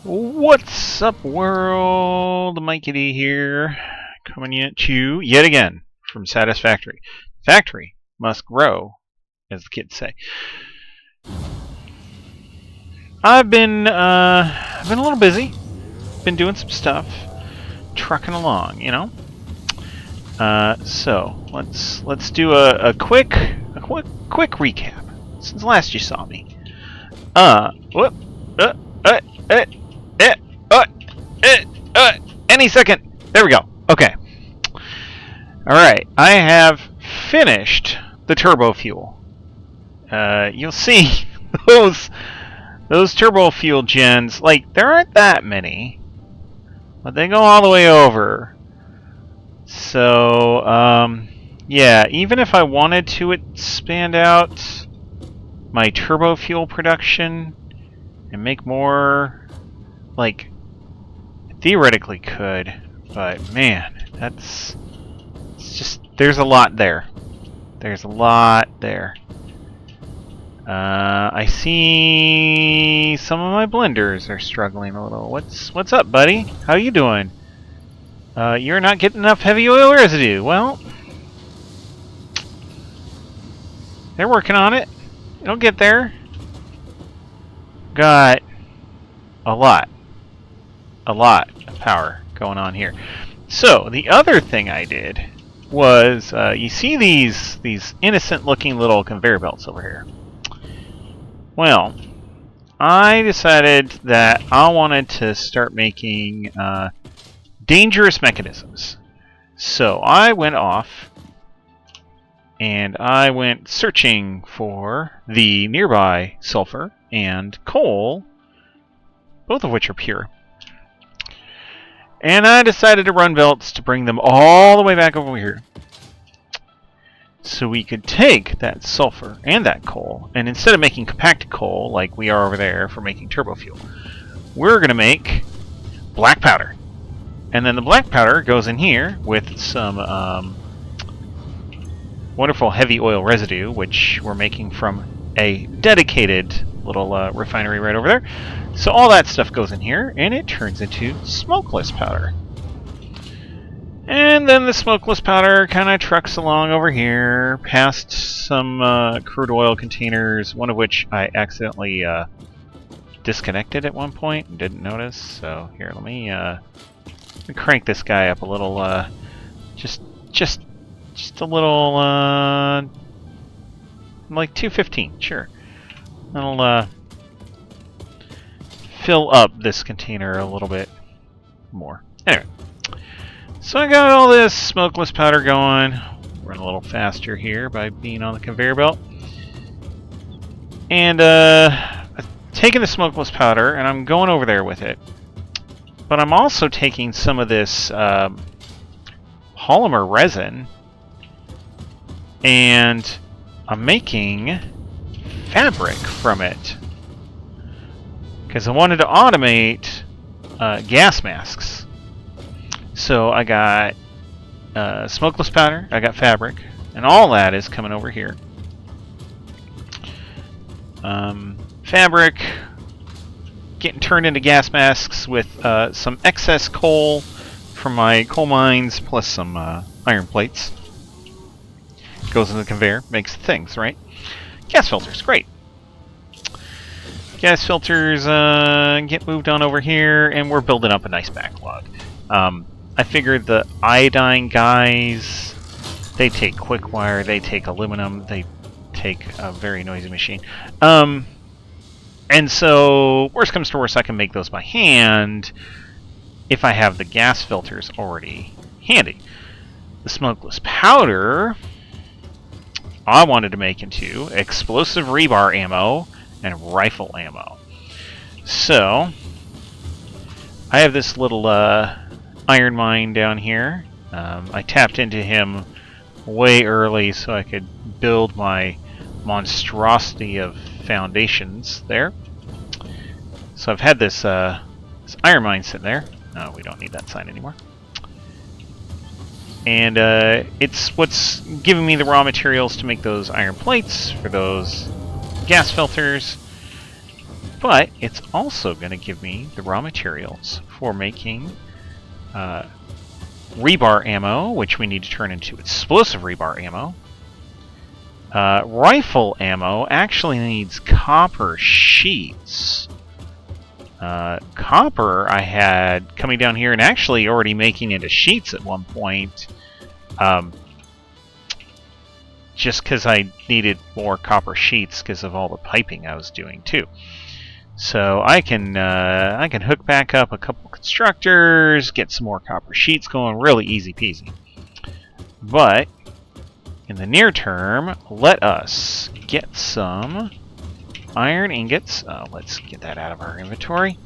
What's up, world? Mikey D here, coming at you yet again from Satisfactory. Factory must grow, as the kids say. I've been a little busy. Been doing some stuff, trucking along, you know. So let's do a quick recap since last you saw me. Whoop, uh, uh, uh, any second. There we go. Okay. Alright, I have finished the Turbofuel. You'll see those Turbofuel gens, like, there aren't that many, but they go all the way over. So, yeah, even if I wanted to expand out my Turbofuel production and make more, like, theoretically could, but man, it's just, there's a lot there. There's a lot there. I see some of my blenders are struggling a little. What's up, buddy? How you doing? You're not getting enough heavy oil residue. Well, they're working on it. It'll get there. Got a lot of power going on here. So the other thing I did was, you see these innocent looking little conveyor belts over here. Well, I decided that I wanted to start making dangerous mechanisms. So I went off and I went searching for the nearby sulfur and coal, both of which are pure. And I decided to run belts to bring them all the way back over here. So we could take that sulfur and that coal, and instead of making compacted coal like we are over there for making turbofuel, we're going to make black powder. And then the black powder goes in here with some wonderful heavy oil residue, which we're making from a dedicated little refinery right over there. So all that stuff goes in here, and it turns into smokeless powder. And then the smokeless powder kind of trucks along over here, past some crude oil containers, one of which I accidentally disconnected at one point and didn't notice. So here, let me crank this guy up a little, just a little, like 215, sure. That'll fill up this container a little bit more. Anyway, so I got all this smokeless powder going. Run a little faster here by being on the conveyor belt. And I've taken the smokeless powder and I'm going over there with it. But I'm also taking some of this polymer resin and I'm making fabric from it. Because I wanted to automate gas masks. So I got smokeless powder, I got fabric, and all that is coming over here. Fabric getting turned into gas masks with some excess coal from my coal mines, plus some iron plates. Goes in the conveyor, makes things, right? Gas filters, great. Gas filters get moved on over here, and we're building up a nice backlog. I figured the iodine guys, they take quick wire, they take aluminum, they take a very noisy machine. And so, worst comes to worst, I can make those by hand if I have the gas filters already handy. The smokeless powder I wanted to make into explosive rebar ammo and rifle ammo. So, I have this little iron mine down here. I tapped into him way early so I could build my monstrosity of foundations there. So I've had this iron mine sitting there. No, we don't need that sign anymore. And it's what's giving me the raw materials to make those iron plates for those gas filters. But it's also going to give me the raw materials for making rebar ammo, which we need to turn into explosive rebar ammo. Rifle ammo actually needs copper sheets. Copper I had coming down here and actually already making into sheets at one point. Just because I needed more copper sheets because of all the piping I was doing too. So I can hook back up a couple constructors, get some more copper sheets going, really easy peasy. But in the near term, let us get some iron ingots. Let's get that out of our inventory.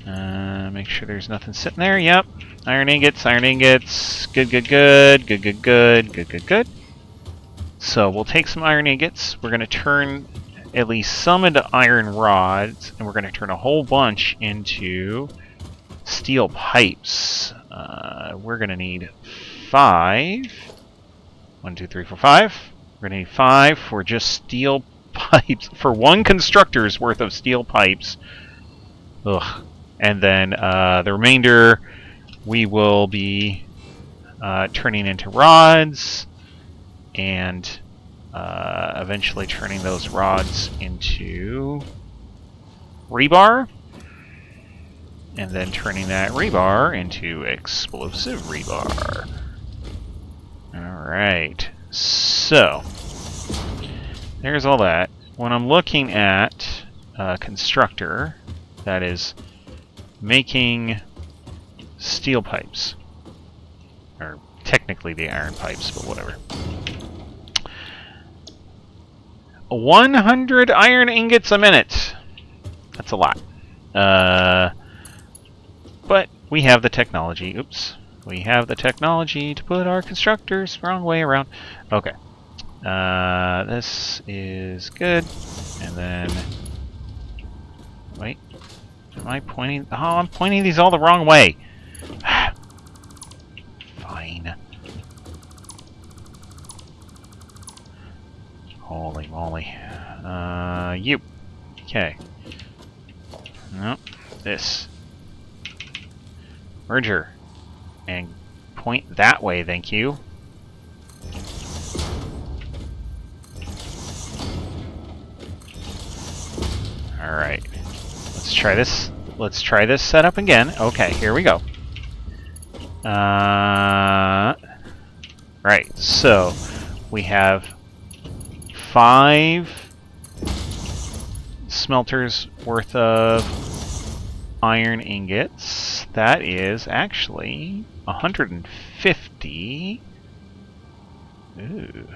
Make sure there's nothing sitting there. Yep, iron ingots, iron ingots. Good, good, good, good, good, good, good, good, good. So we'll take some iron ingots. We're going to turn at least some into iron rods, and we're going to turn a whole bunch into steel pipes. We're going to need 5. 1, 2, 3, 4, 5. We're going to need 5 for just steel pipes, for 1 constructor's worth of steel pipes. Ugh. And then the remainder we will be turning into rods, and eventually turning those rods into rebar, and then turning that rebar into explosive rebar. Alright, so there's all that. When I'm looking at a constructor that is making steel pipes, or technically the iron pipes, but whatever. 100 iron ingots a minute. That's a lot. But we have the technology. Oops. We have the technology to put our constructors the wrong way around. Okay. This is good. And then... Wait. Am I pointing... Oh, I'm pointing these all the wrong way. Fine. Holy moly. You. Okay. Nope. This. Merger. And point that way, thank you. Alright. Let's try this. Let's try this setup again. Okay, here we go. Right, so we have 5 smelters worth of iron ingots. That is actually 150. Ooh.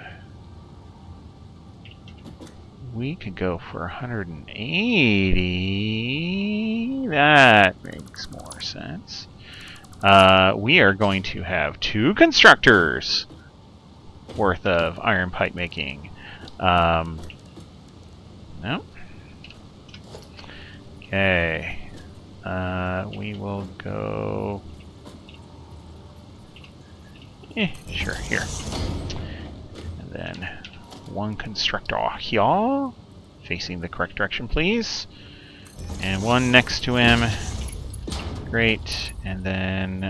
We could go for 180. That makes more sense. We are going to have 2 constructors worth of iron pipe making. No. Okay. We will go... sure, here. And then 1 constructor here, facing the correct direction, please. And 1 next to him. Great. And then...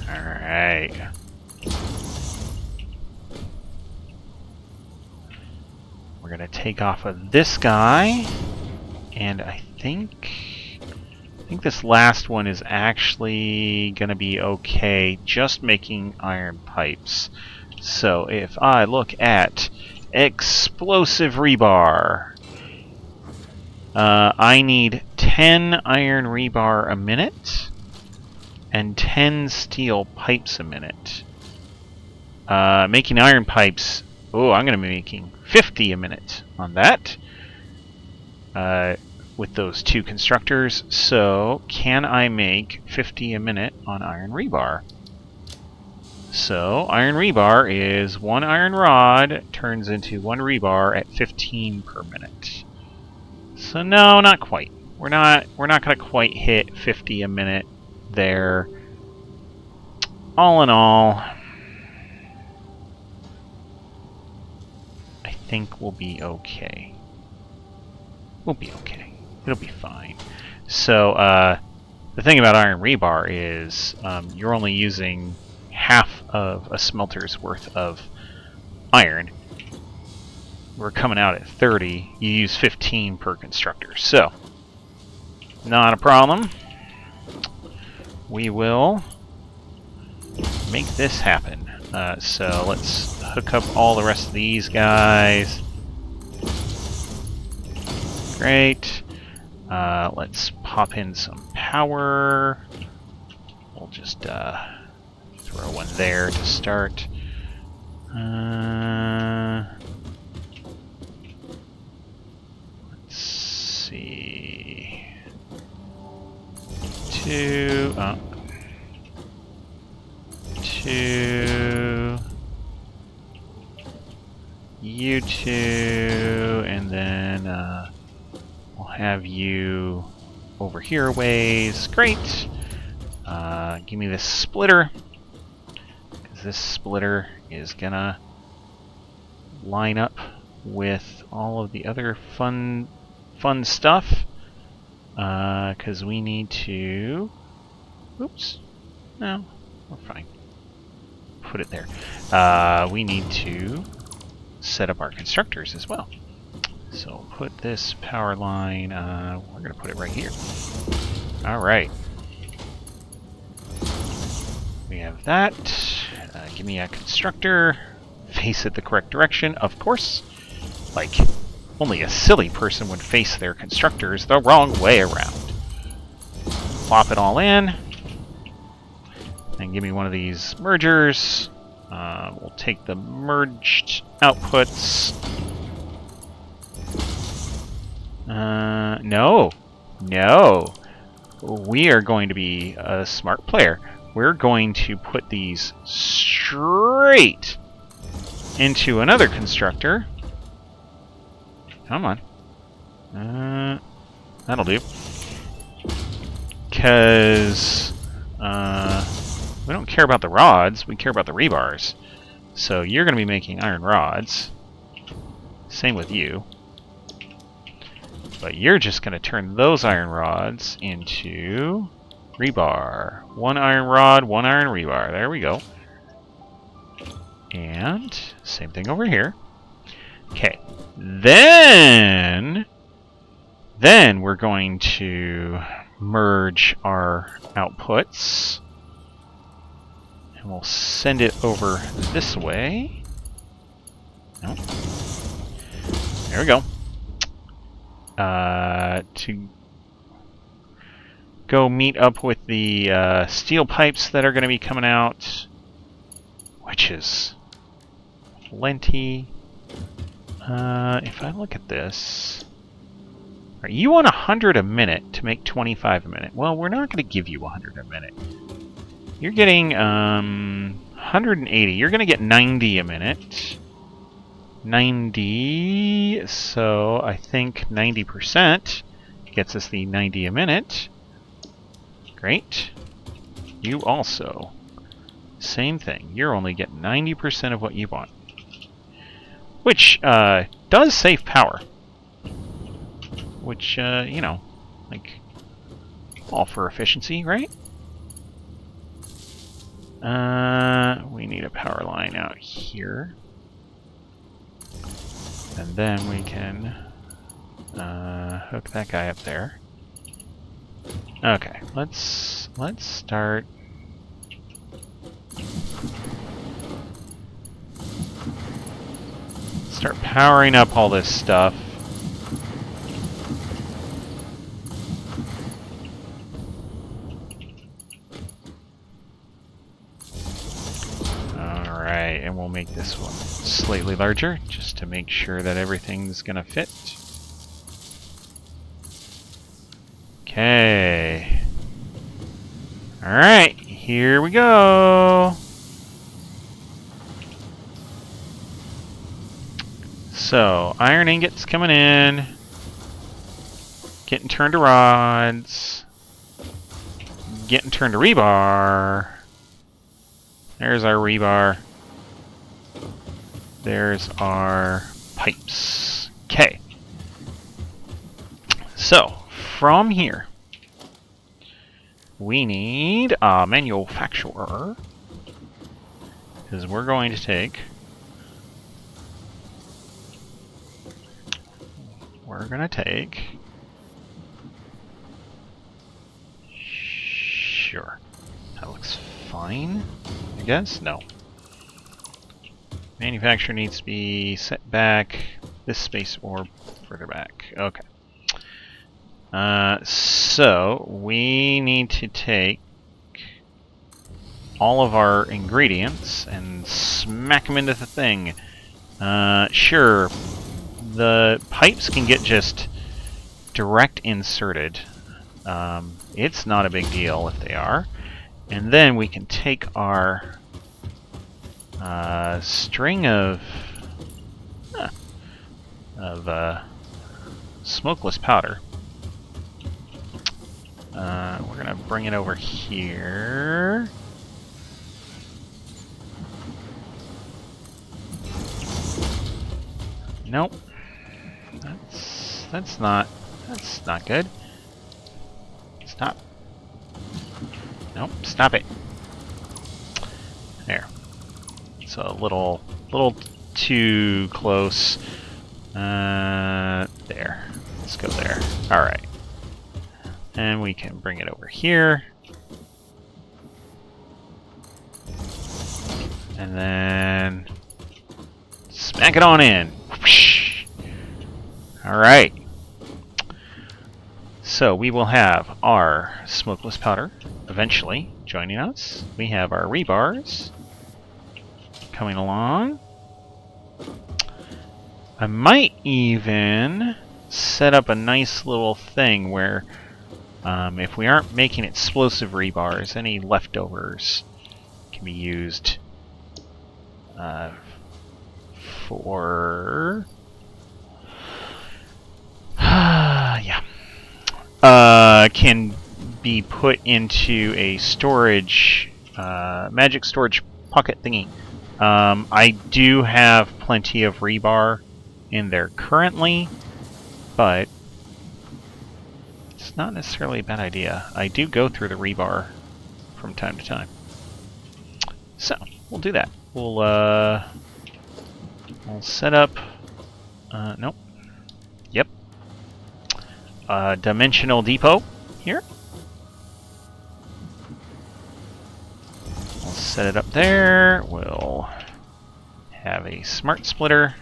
Alright. We're gonna take off of this guy, and I think this last one is actually gonna be okay, just making iron pipes. So if I look at explosive rebar, I need 10 iron rebar a minute and 10 steel pipes a minute. Making iron pipes, oh, I'm going to be making 50 a minute on that with those 2 constructors. So can I make 50 a minute on iron rebar? So iron rebar is 1 iron rod turns into 1 rebar at 15 per minute. So no, not quite. we're not gonna quite hit 50 a minute there. All in all, I think we'll be okay. We'll be okay. It'll be fine. So, the thing about iron rebar is you're only using half of a smelter's worth of iron. We're coming out at 30. You use 15 per constructor. So, not a problem. We will make this happen. So let's hook up all the rest of these guys. Great. Let's pop in some power. We'll just throw one there to start. Let's see. Two. You two, and then we'll have you over here a ways. Great. Give me this splitter, because this splitter is gonna line up with all of the other fun stuff. Because we need to. Oops. No, we're fine. Put it there. We need to set up our constructors as well. So put this power line, we're going to put it right here. Alright. We have that. Give me a constructor. Face it the correct direction, of course. Like, only a silly person would face their constructors the wrong way around. Plop it all in. And give me one of these mergers. We'll take the merged outputs. No. We are going to be a smart player. We're going to put these straight into another constructor. Come on. That'll do. Because we don't care about the rods, we care about the rebars. So you're going to be making iron rods. Same with you. But you're just going to turn those iron rods into rebar. One iron rod, one iron rebar. There we go. And same thing over here. Okay. Then we're going to merge our outputs. And we'll send it over this way. Nope. There we go. To go meet up with the steel pipes that are going to be coming out, which is plenty. If I look at this, right, you want 100 a minute to make 25 a minute. Well, we're not going to give you 100 a minute. You're getting 180. You're going to get 90 a minute. 90, so I think 90% gets us the 90 a minute. Great. You also. Same thing. You're only getting 90% of what you want. Which does save power. Which, you know, like, all for efficiency, right? We need a power line out here. And then we can hook that guy up there. Okay, let's start. Start powering up all this stuff. Alright, and we'll make this one slightly larger, just to make sure that everything's gonna fit. Okay. Alright, here we go. So, iron ingots coming in. Getting turned to rods. Getting turned to rebar. There's our rebar. There's our pipes. Okay. So, from here, we need a manufacturer. Because we're going to take... Sure. That looks fine, I guess? No. Manufacturer needs to be set back this space or further back. Okay. So, we need to take all of our ingredients and smack them into the thing. Sure. The pipes can get just direct inserted. It's not a big deal if they are. And then we can take our string of smokeless powder. We're gonna bring it over here. Nope. That's not good. Stop. Nope, stop it. There. It's a little too close. There. Let's go there. Alright. And we can bring it over here. And then smack it on in. Alright. So we will have our smokeless powder eventually joining us. We have our rebars coming along. I might even set up a nice little thing where if we aren't making explosive rebars, any leftovers can be used for... can be put into a storage, magic storage pocket thingy. I do have plenty of rebar in there currently, but it's not necessarily a bad idea. I do go through the rebar from time to time. So, we'll do that. We'll set up... nope. Yep. Dimensional depot here. We'll set it up there. We'll have a smart splitter.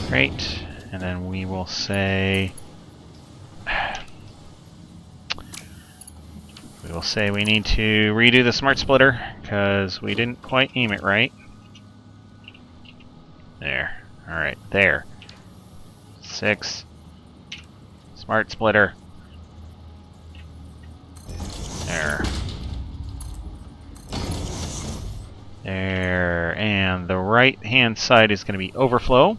Great. And then we will say... we need to redo the smart splitter because we didn't quite aim it right. There. Alright, there. 6. Smart splitter. There. There. And the right hand side is going to be overflow.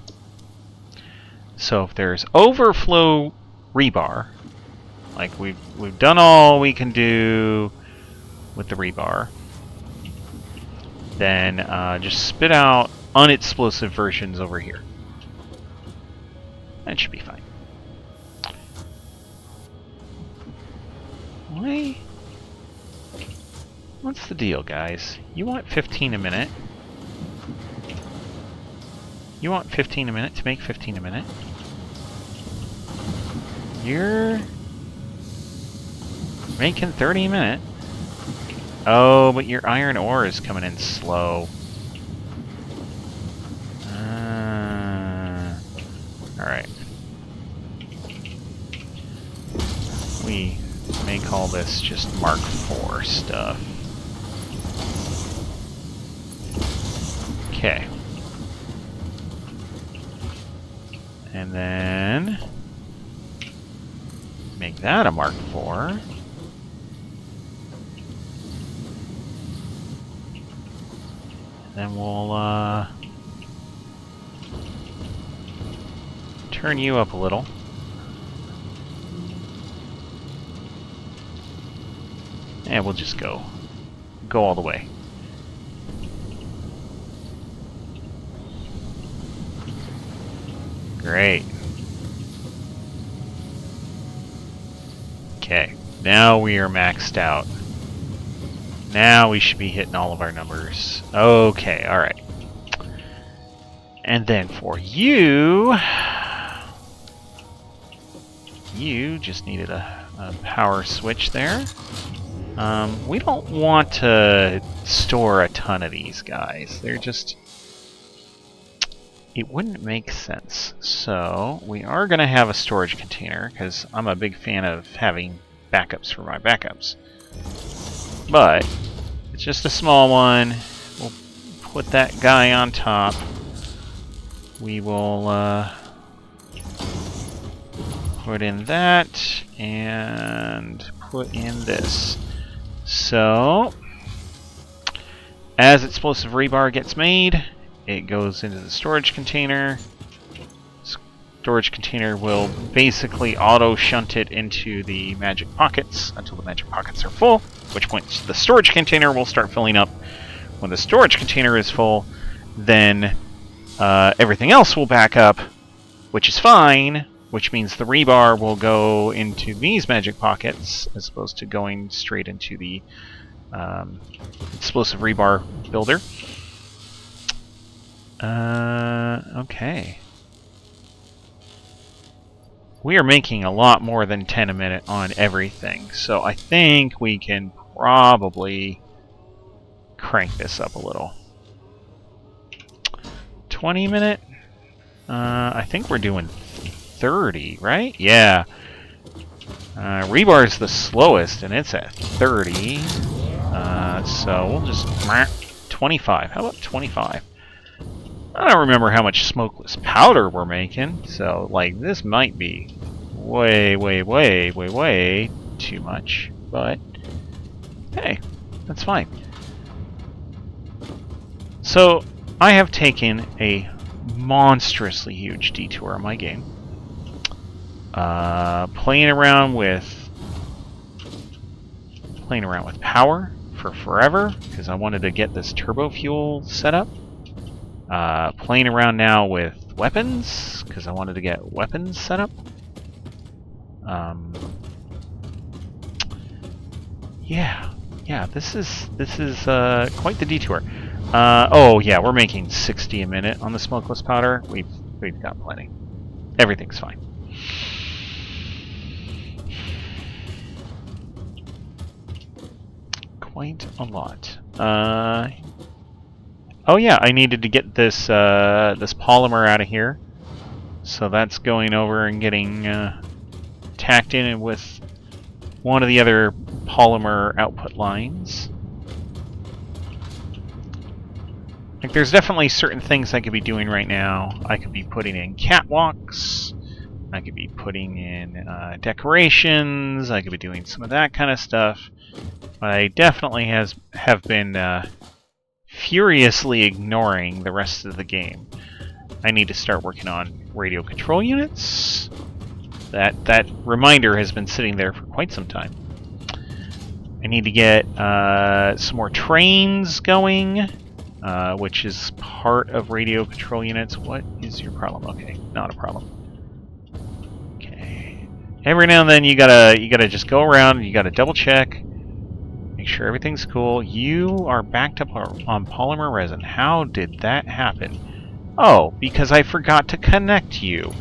So if there's overflow rebar, like we've done all we can do with the rebar, then just spit out unexplosive versions over here. That should be fine. Why? What's the deal, guys? You want 15 a minute? You want 15 a minute to make 15 a minute? You're making 30 a minute. Oh, but your iron ore is coming in slow. Alright. We may call this just Mark IV stuff. Okay. And then make that a Mark IV. Then we'll turn you up a little. And we'll just go all the way. Great. Okay, now we are maxed out. Now we should be hitting all of our numbers. Okay, alright. And then for you... You just needed a power switch there. We don't want to store a ton of these guys. They're just... It wouldn't make sense. So, we are going to have a storage container, because I'm a big fan of having backups for my backups. But, it's just a small one. We'll put that guy on top. We will put in that, and put in this. So, as explosive rebar gets made, it goes into the storage container. Storage container will basically auto-shunt it into the magic pockets until the magic pockets are full, at which point the storage container will start filling up. When the storage container is full, then everything else will back up, which is fine, which means the rebar will go into these magic pockets as opposed to going straight into the explosive rebar builder. Okay. We are making a lot more than 10 a minute on everything, so I think we can probably crank this up a little. 20 a minute? I think we're doing 30, right? Yeah. Rebar's the slowest, and it's at 30. So we'll just... 25. How about 25? I don't remember how much smokeless powder we're making, so, like, this might be way too much, but hey, that's fine. So, I have taken a monstrously huge detour on my game, playing around with power for forever, because I wanted to get this Turbofuel set up. Playing around now with weapons, because I wanted to get weapons set up. Yeah, this is quite the detour. Oh yeah, we're making 60 a minute on the smokeless powder. We've got plenty. Everything's fine. Quite a lot. Oh yeah, I needed to get this this polymer out of here, so that's going over and getting tacked in with one of the other polymer output lines. Like, there's definitely certain things I could be doing right now. I could be putting in catwalks. I could be putting in decorations. I could be doing some of that kind of stuff. But I definitely have been furiously ignoring the rest of the game. I need to start working on radio control units. That reminder has been sitting there for quite some time. I need to get some more trains going, which is part of radio control units. What is your problem? Okay, not a problem. Okay. Every now and then you gotta just go around and you gotta double check. Make sure everything's cool. You are backed up on polymer resin. How did that happen? Oh, because I forgot to connect you.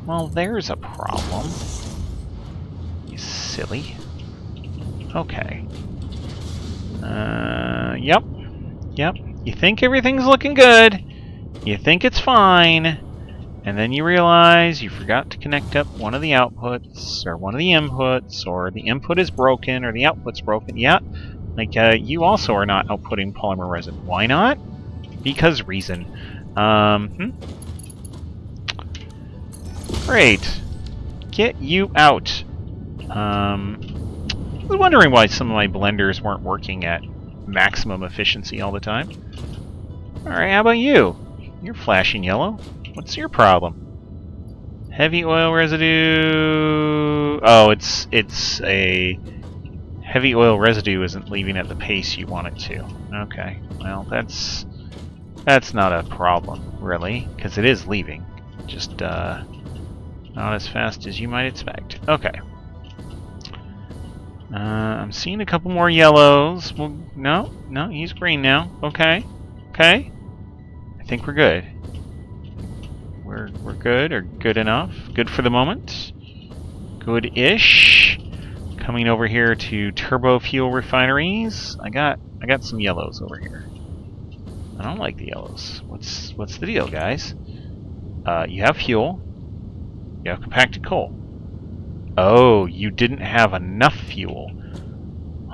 Well, there's a problem. You silly. Okay. Yep. You think everything's looking good. You think it's fine. And then you realize you forgot to connect up one of the outputs, or one of the inputs, or the input is broken, or the output's broken. Yeah, like, you also are not outputting polymer resin. Why not? Because reason. Great. Get you out. I was wondering why some of my blenders weren't working at maximum efficiency all the time. Alright, how about you? You're flashing yellow. What's your problem? Heavy oil residue... Oh, it's a... Heavy oil residue isn't leaving at the pace you want it to. Okay, well, that's not a problem, really, because it is leaving. Just, not as fast as you might expect. Okay. I'm seeing a couple more yellows. Well, no, he's green now. Okay. Okay. I think we're good. We're good, or good enough. Good for the moment. Good-ish. Coming over here to Turbofuel refineries. I got some yellows over here. I don't like the yellows. What's the deal, guys? You have fuel. You have compacted coal. Oh, you didn't have enough fuel.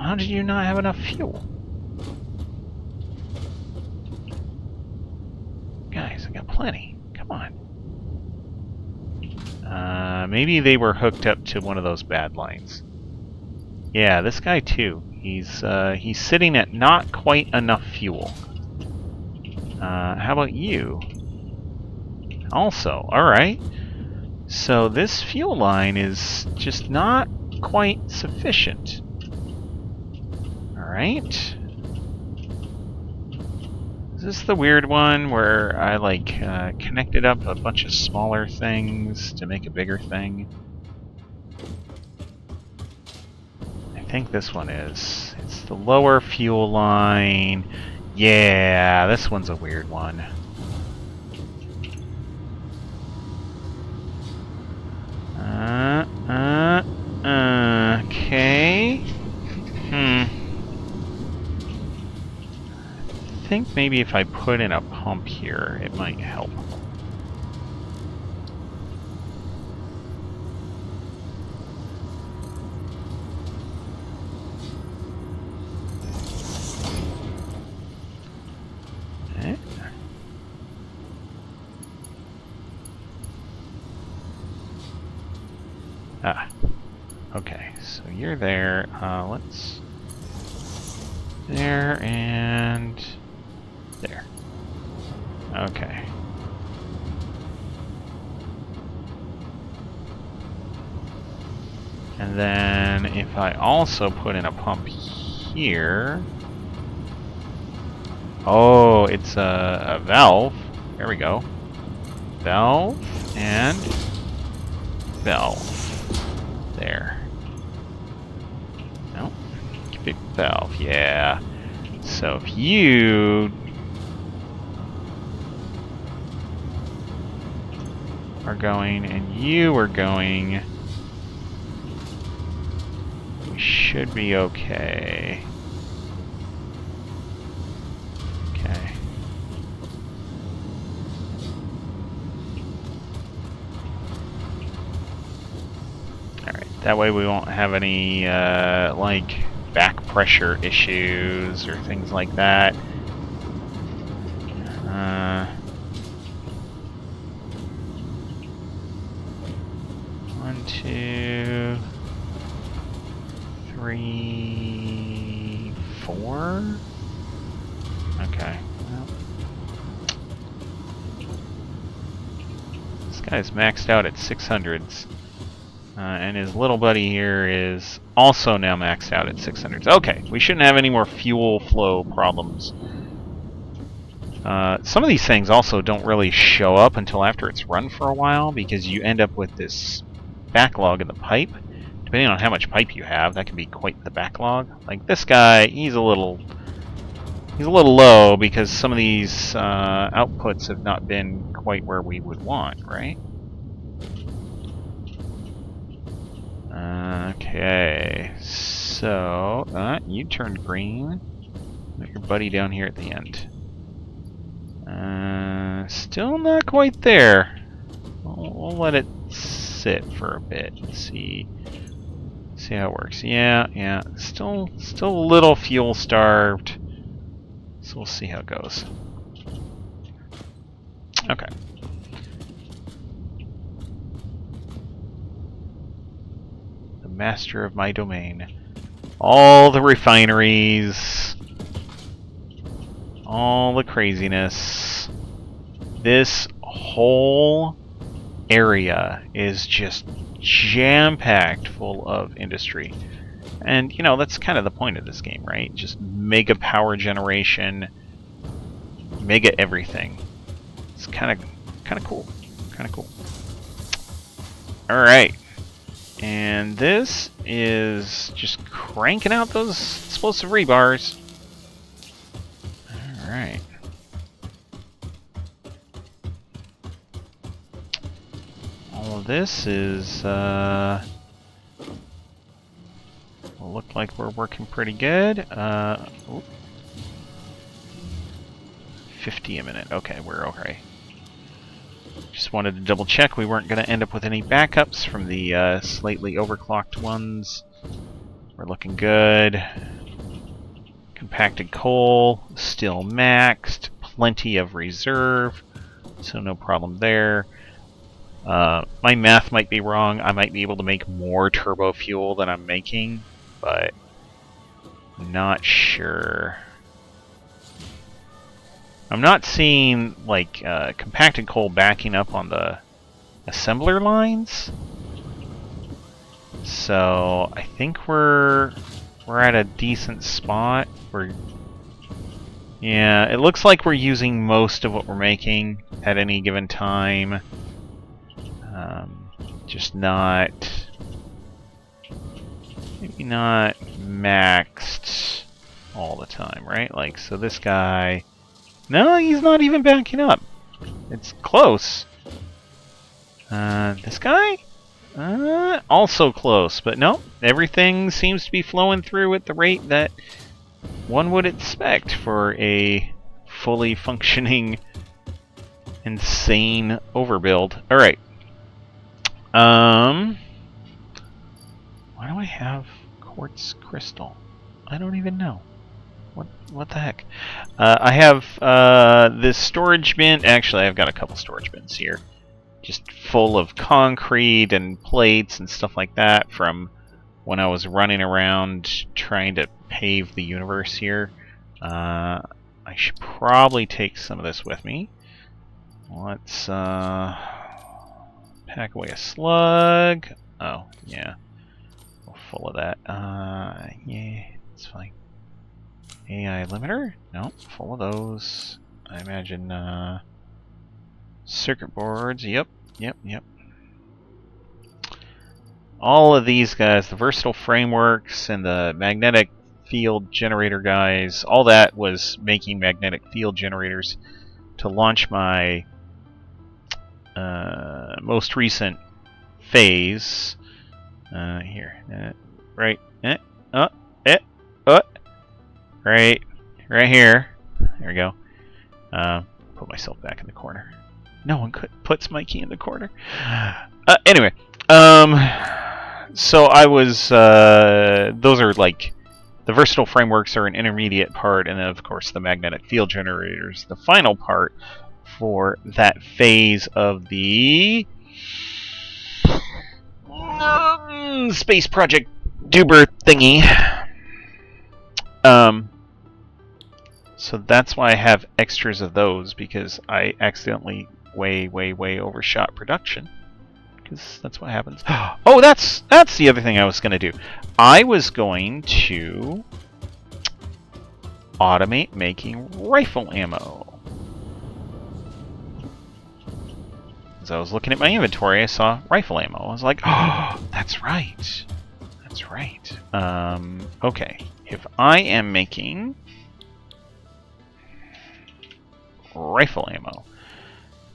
How did you not have enough fuel? Guys, I got plenty. Come on. Maybe they were hooked up to one of those bad lines. Yeah, this guy too. He's sitting at not quite enough fuel. How about you? Also, alright. So this fuel line is just not quite sufficient. Alright. Is this the weird one where I connected up a bunch of smaller things to make a bigger thing? I think this one is. It's the lower fuel line. Yeah, this one's a weird one. Okay. I think maybe if I put in a pump here, it might help. Okay. Ah. Okay, so you're there. Let's... There and... There. Okay. And then if I also put in a pump here... Oh, it's a valve. There we go. Valve and valve. There. No. Big valve, yeah. So if you are going and you are going, we should be okay. Okay. Alright, that way we won't have any, back pressure issues or things like that. 1, 2, 3, 4. Okay. Well, this guy's maxed out at 600s. And his little buddy here is also now maxed out at 600s. Okay, we shouldn't have any more fuel flow problems. Some of these things also don't really show up until after it's run for a while, because you end up with this backlog in the pipe. Depending on how much pipe you have, that can be quite the backlog. Like this guy, he's a little low because some of these outputs have not been quite where we would want, right? Okay, so you turned green. Put your buddy down here at the end. Still not quite there. We'll let it sit for a bit and see how it works. Yeah. Still a little fuel starved. So we'll see how it goes. Okay. The master of my domain. All the refineries. all the craziness. This whole area is just jam-packed full of industry. And, you know, that's kind of the point of this game, right? Just mega power generation, mega everything. It's kind of cool. Kind of cool. Alright. And this is just cranking out those explosive rebars. Alright. All of this is, will look like we're working pretty good. 50 a minute. Okay, we're okay. Just wanted to double check we weren't going to end up with any backups from the slightly overclocked ones. We're looking good. Compacted coal, still maxed. Plenty of reserve, so no problem there. My math might be wrong. I might be able to make more turbo fuel than I'm making, but not sure. I'm not seeing like compacted coal backing up on the assembler lines, so I think we're at a decent spot. Yeah, it looks like we're using most of what we're making at any given time. Just maybe not maxed all the time, right? Like, so this guy, no, he's not even backing up. It's close. This guy, also close, but no, everything seems to be flowing through at the rate that one would expect for a fully functioning, insane overbuild. All right. Why do I have quartz crystal? I don't even know. What the heck? I have this storage bin. Actually, I've got a couple storage bins here, just full of concrete and plates and stuff like that from when I was running around trying to pave the universe here. I should probably take some of this with me. Let's pack away a slug. Oh, yeah. We're full of that. Yeah, it's fine. AI limiter? No, full of those. I imagine, circuit boards. Yep. All of these guys, the versatile frameworks and the magnetic field generator guys, all that was making magnetic field generators to launch my most recent phase. Here, right, right here. There we go. Put myself back in the corner. No one puts Mikey in the corner. Anyway, so I was. Those are like the versatile frameworks are an intermediate part, and then of course the magnetic field generators, the final part for that phase of the space project Duber thingy. So that's why I have extras of those, because I accidentally way overshot production. Because that's what happens. Oh, that's the other thing I was going to do. I was going to automate making rifle ammo. As I was looking at my inventory, I saw rifle ammo. I was like, oh, that's right. That's right. Okay. If I am making rifle ammo,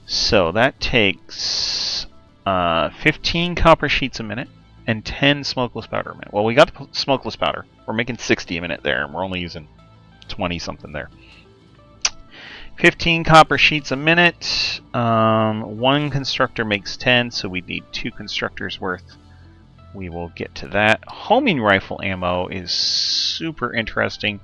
so that takes 15 copper sheets a minute and 10 smokeless powder a minute. Well, we got the smokeless powder. We're making 60 a minute there, and we're only using 20 something there. 15 copper sheets a minute. One constructor makes 10, so we need 2 constructors worth. We will get to that. Homing rifle ammo is super interesting,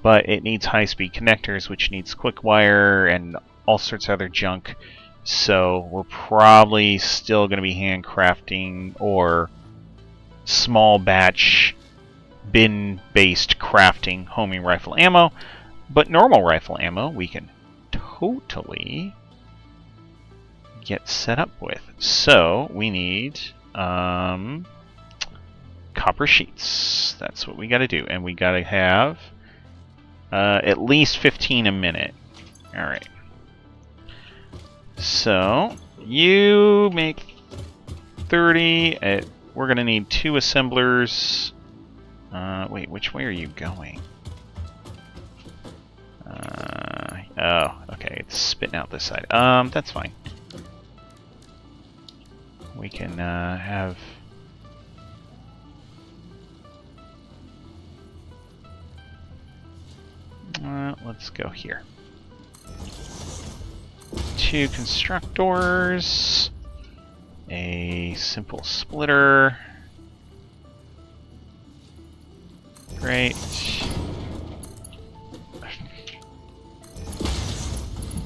but it needs high-speed connectors, which needs quick wire and all sorts of other junk. So we're probably still going to be handcrafting or small batch bin-based crafting homing rifle ammo. But normal rifle ammo we can totally get set up with. So we need copper sheets. That's what we got to do, and we got to have at least 15 a minute. All right. So you make 30. We're gonna need 2 assemblers. Wait, which way are you going? Oh, okay. It's spitting out this side. That's fine. We can have. Let's go here. 2 constructors. A simple splitter. Great.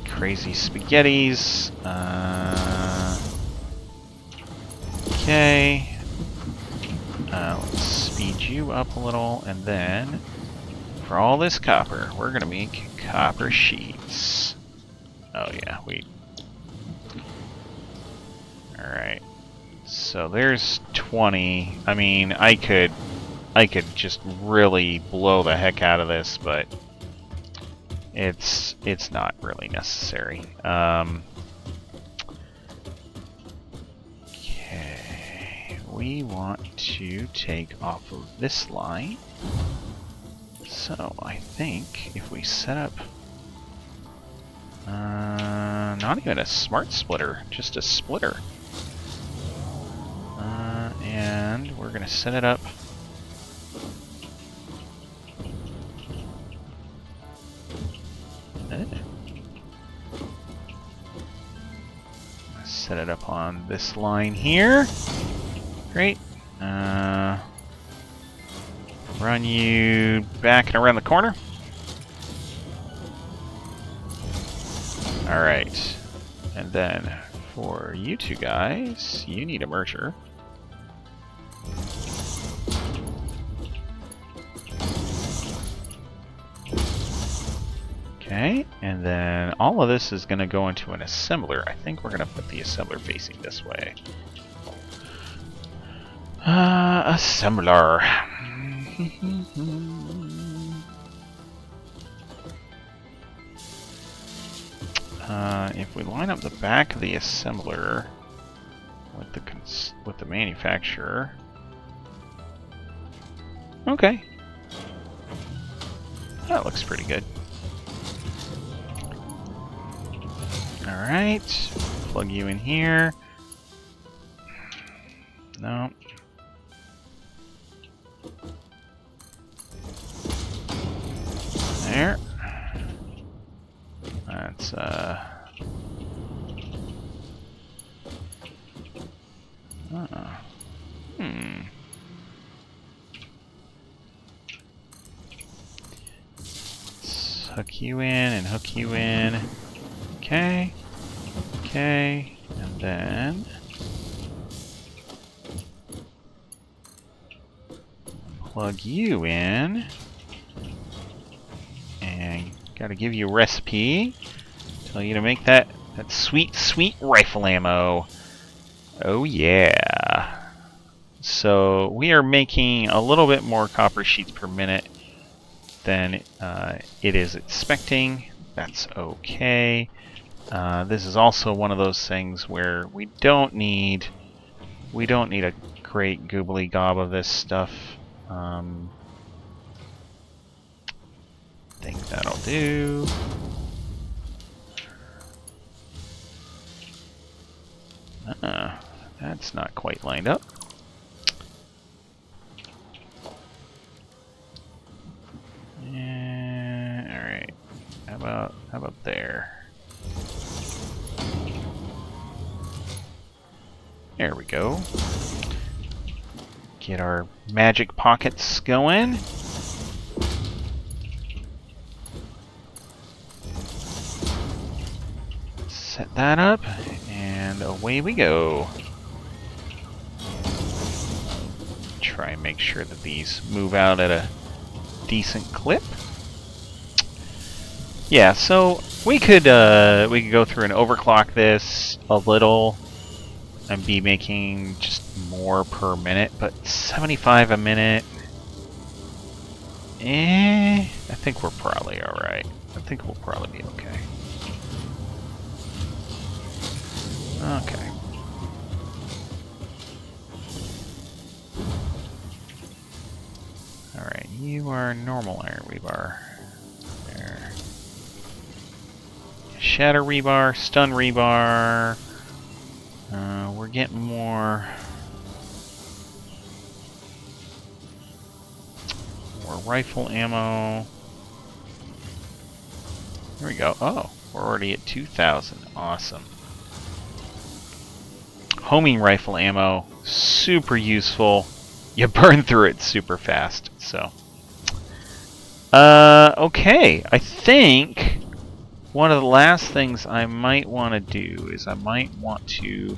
Crazy spaghettis. Okay. Let's speed you up a little, and then for all this copper, we're gonna make copper sheets. Oh yeah, Alright. So there's 20. I mean, I could just really blow the heck out of this, but it's not really necessary. Okay. We want to take off of this line. So I think if we set up not even a smart splitter, just a splitter. And we're gonna set it up set it up on this line here. Great. Run you back and around the corner. Alright. And then for you two guys, you need a merger. Okay, and then all of this is going to go into an assembler. I think we're going to put the assembler facing this way. Assembler. If we line up the back of the assembler with the manufacturer, okay, that looks pretty good. All right, plug you in here. No. There. That's Let's hook you in and hook you in. Okay. Okay. And then plug you in. And gotta give you a recipe. Tell you to make that sweet, sweet rifle ammo. Oh yeah. So we are making a little bit more copper sheets per minute than it is expecting. That's okay. This is also one of those things where we don't need a great goobly gob of this stuff. Think that'll do. That's not quite lined up. All right. How about there? There we go. Get our magic pockets going. Set that up, and away we go. Try and make sure that these move out at a decent clip. Yeah, so we could go through and overclock this a little and be making just more per minute, but 75 a minute. I think we're probably alright. I think we'll probably be okay. Okay. Alright, you are normal iron rebar. There. Shatter rebar, stun rebar. We're getting more rifle ammo. There we go. Oh, we're already at 2,000. Awesome. Homing rifle ammo, super useful. You burn through it super fast. So, okay. I think one of the last things I might want to do is I might want to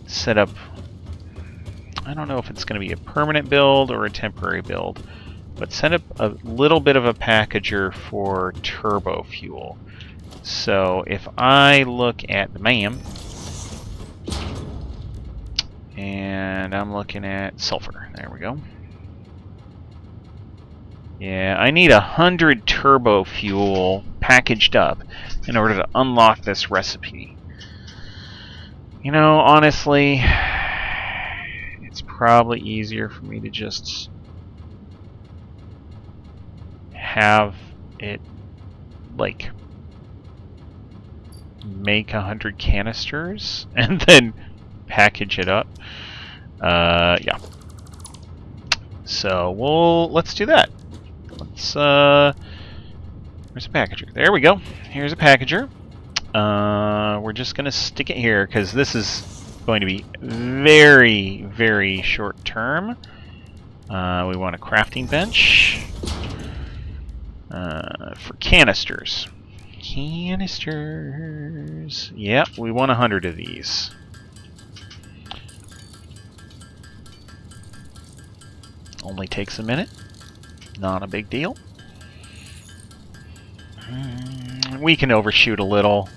set up. I don't know if it's going to be a permanent build or a temporary build, but set up a little bit of a packager for Turbofuel. So if I look at the MAM, and I'm looking at sulfur, there we go. Yeah, I need 100 Turbofuel packaged up in order to unlock this recipe. You know, honestly, it's probably easier for me to just have it, like, make 100 canisters and then package it up. Yeah. So let's do that. Let's where's a packager? There we go. Here's a packager. We're just gonna stick it here because this is going to be very, very short term. We want a crafting bench for canisters. Canisters. Yep, we want 100 of these. Only takes a minute. Not a big deal. We can overshoot a little.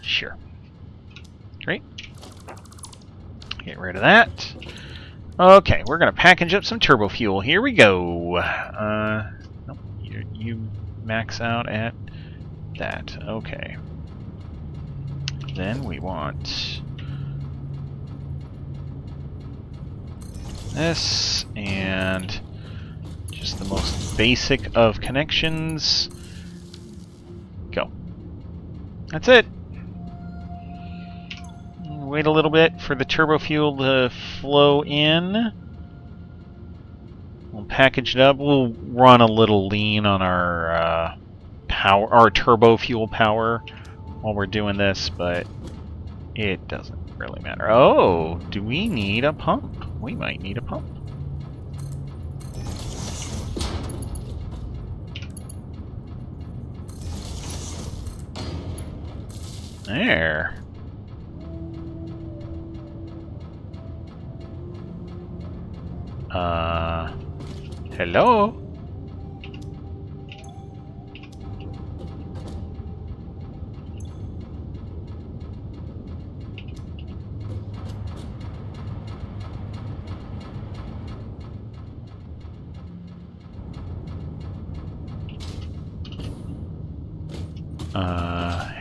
Sure. Great. Get rid of that. Okay, we're going to package up some Turbofuel. Here we go. Nope, you max out at that. Okay. Then we want this and just the most basic of connections. Go. That's it. Wait a little bit for the Turbofuel to flow in. We'll package it up. We'll run a little lean on our power, our Turbofuel power, while we're doing this, but it doesn't really matter. Oh, do we need a pump? We might need a pump. There. Hello?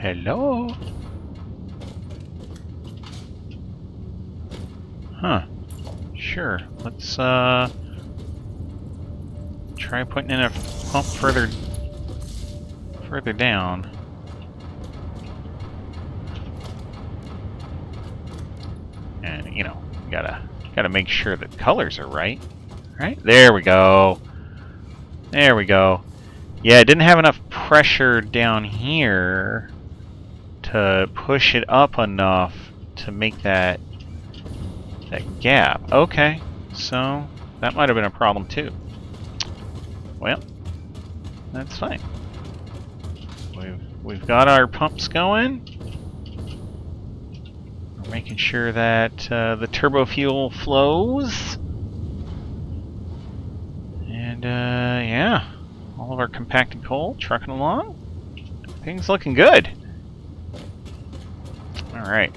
Hello? Huh. Sure. Let's, try putting in a pump further down. And, you know, gotta make sure the colors are right. Right? There we go. There we go. Yeah, it didn't have enough pressure down here to push it up enough to make that gap. Okay, so that might have been a problem too. Well, that's fine. We've got our pumps going. We're making sure that the Turbofuel flows. And yeah. All of our compacted coal trucking along. Things looking good. Alright.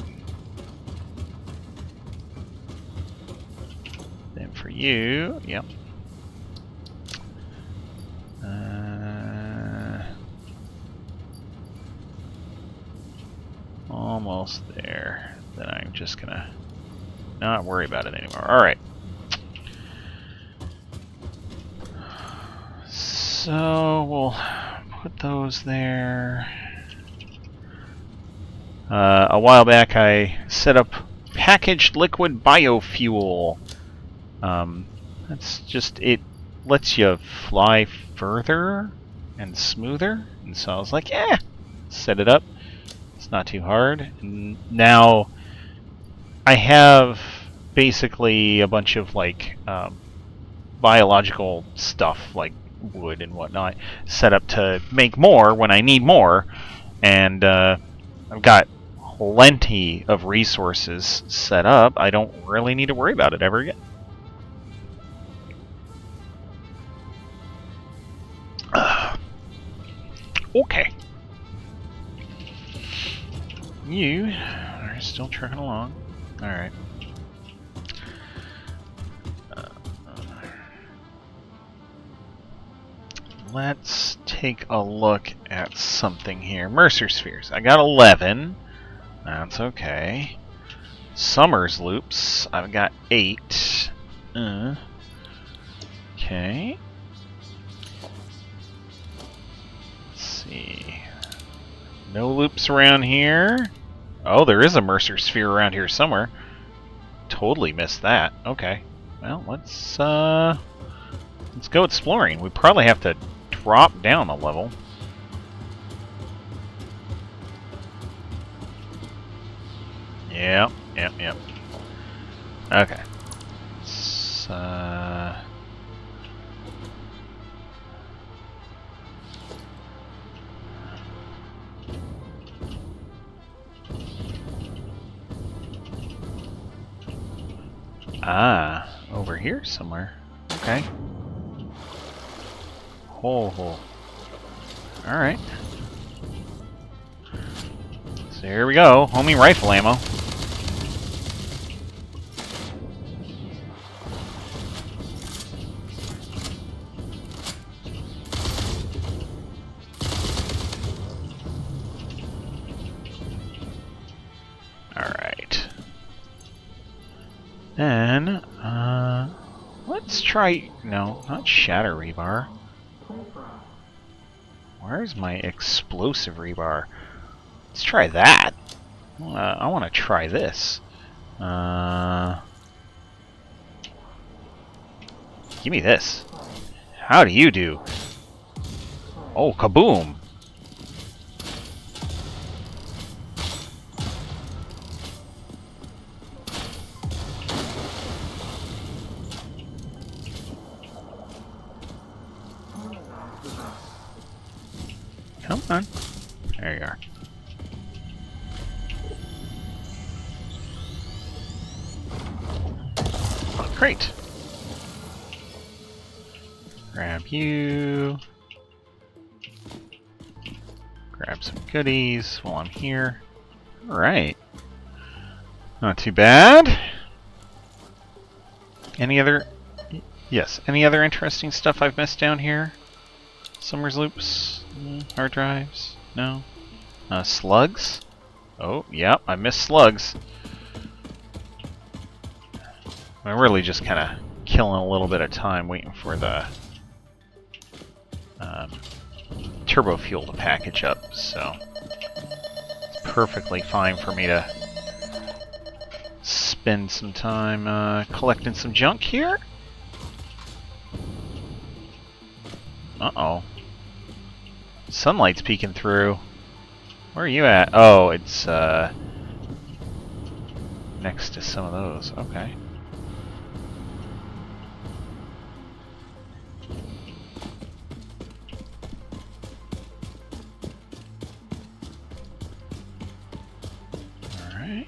Then for you, yep. Almost there. Then I'm just gonna not worry about it anymore. Alright. So we'll put those there. A while back I set up packaged liquid biofuel. That's just, it lets you fly further and smoother. And so I was like, yeah, set it up. It's not too hard. And now I have basically a bunch of like biological stuff like wood and whatnot set up to make more when I need more. And I've got plenty of resources set up. I don't really need to worry about it ever again. Okay. You are still trucking along. Alright. Let's take a look at something here. Mercer spheres. I got 11. That's okay. Summers loops. I've got 8. Okay. Let's see. No loops around here. Oh, there is a Mercer sphere around here somewhere. Totally missed that. Okay. Well, let's go exploring. We probably have to drop down a level. Yep. Okay. Let's, over here somewhere. Okay. Ho. Alright. So here we go. Homing rifle ammo. Alright. Then, let's try... No, not shatter rebar. Where's my explosive rebar? Let's try that. I want to try this. Give me this. How do you do? Oh, kaboom! Come on. There you are. Oh, great. Grab you. Grab some goodies while I'm here. Alright. Not too bad. Any other... Yes, any other interesting stuff I've missed down here? Summers loops? Hard drives? No? Slugs? Oh, yep, I missed slugs. I'm really just kind of killing a little bit of time waiting for the Turbofuel to package up, so it's perfectly fine for me to spend some time collecting some junk here. Uh-oh. Sunlight's peeking through. Where are you at? Oh, it's next to some of those. Okay. Alright.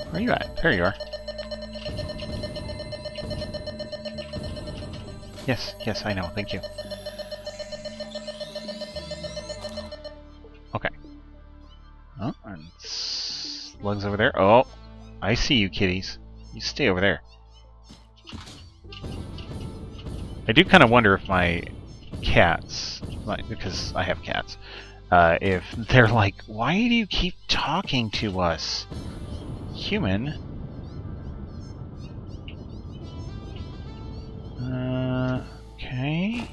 Where are you at? There you are. Yes, yes, I know. Thank you. Okay. Oh, and slugs over there. Oh, I see you, kitties. You stay over there. I do kind of wonder if my cats, because I have cats, if they're like, why do you keep talking to us? Human? Okay.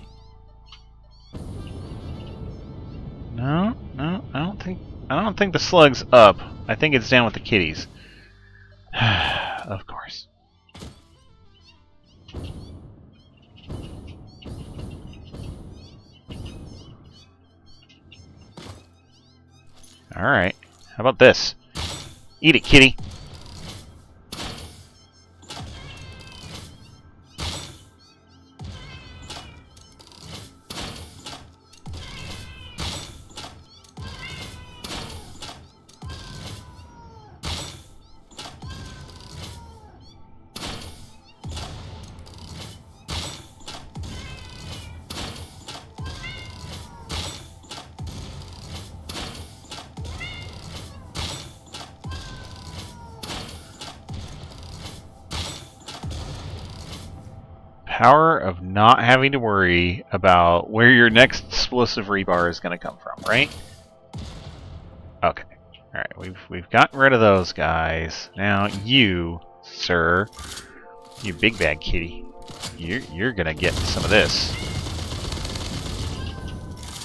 No, I don't think the slug's up. I think it's down with the kitties. Of course. Alright. How about this? Eat it, kitty! Power of not having to worry about where your next explosive rebar is going to come from, right? Okay. Alright, we've gotten rid of those guys. Now you, sir, you big bad kitty, you're gonna get some of this.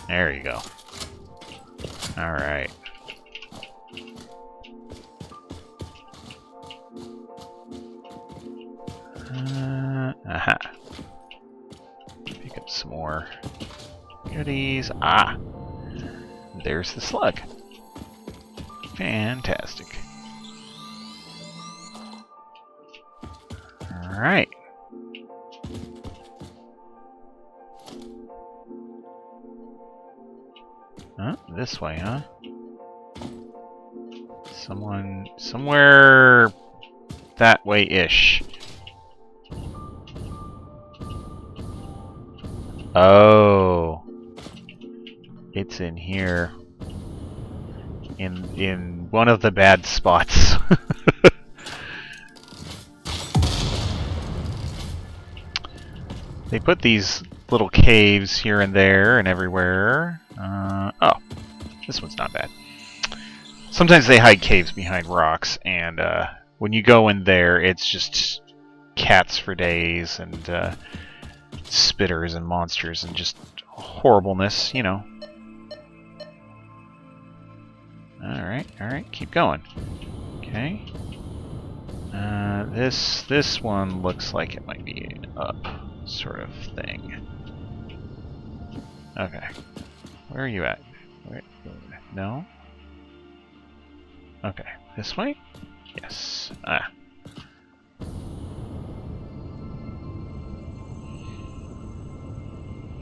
There you go. Alright. Aha. Pick up some more goodies. Ah! There's the slug. Fantastic. Alright. Huh? This way, huh? Somewhere that way-ish. Oh. It's in here. In one of the bad spots. They put these little caves here and there and everywhere. Oh, this one's not bad. Sometimes they hide caves behind rocks, and when you go in there, it's just cats for days and spitters and monsters and just horribleness, you know. Alright, keep going. Okay. This one looks like it might be an up sort of thing. Okay. Where are you at? No? Okay. This way? Yes. Ah.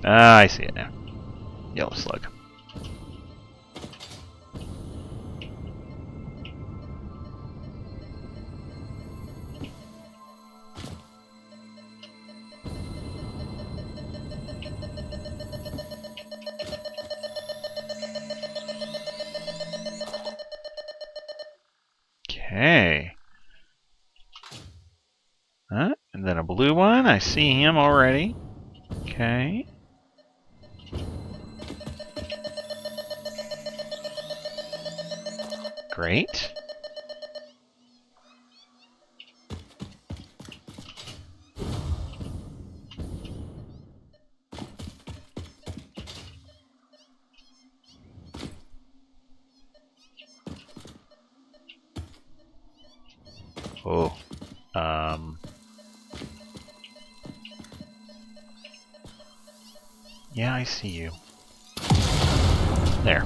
Ah, I see it now. Yellow slug. Okay. And then a blue one. I see him already. Okay. Great. Oh. Yeah, I see you. There.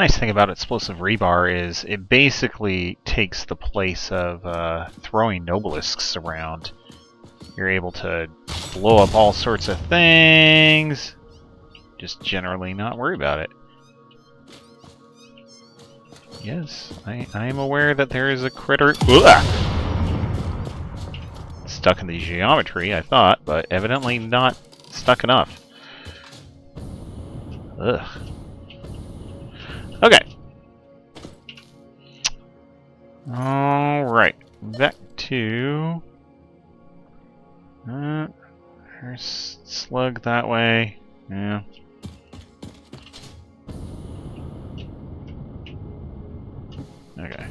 Nice thing about explosive rebar is it basically takes the place of throwing nobelisks around. You're able to blow up all sorts of things. Just generally not worry about it. Yes, I am aware that there is a critter... Stuck in the geometry, I thought, but evidently not stuck enough. Ugh. Okay. Alright. Back to... there's slug that way. Yeah. Okay.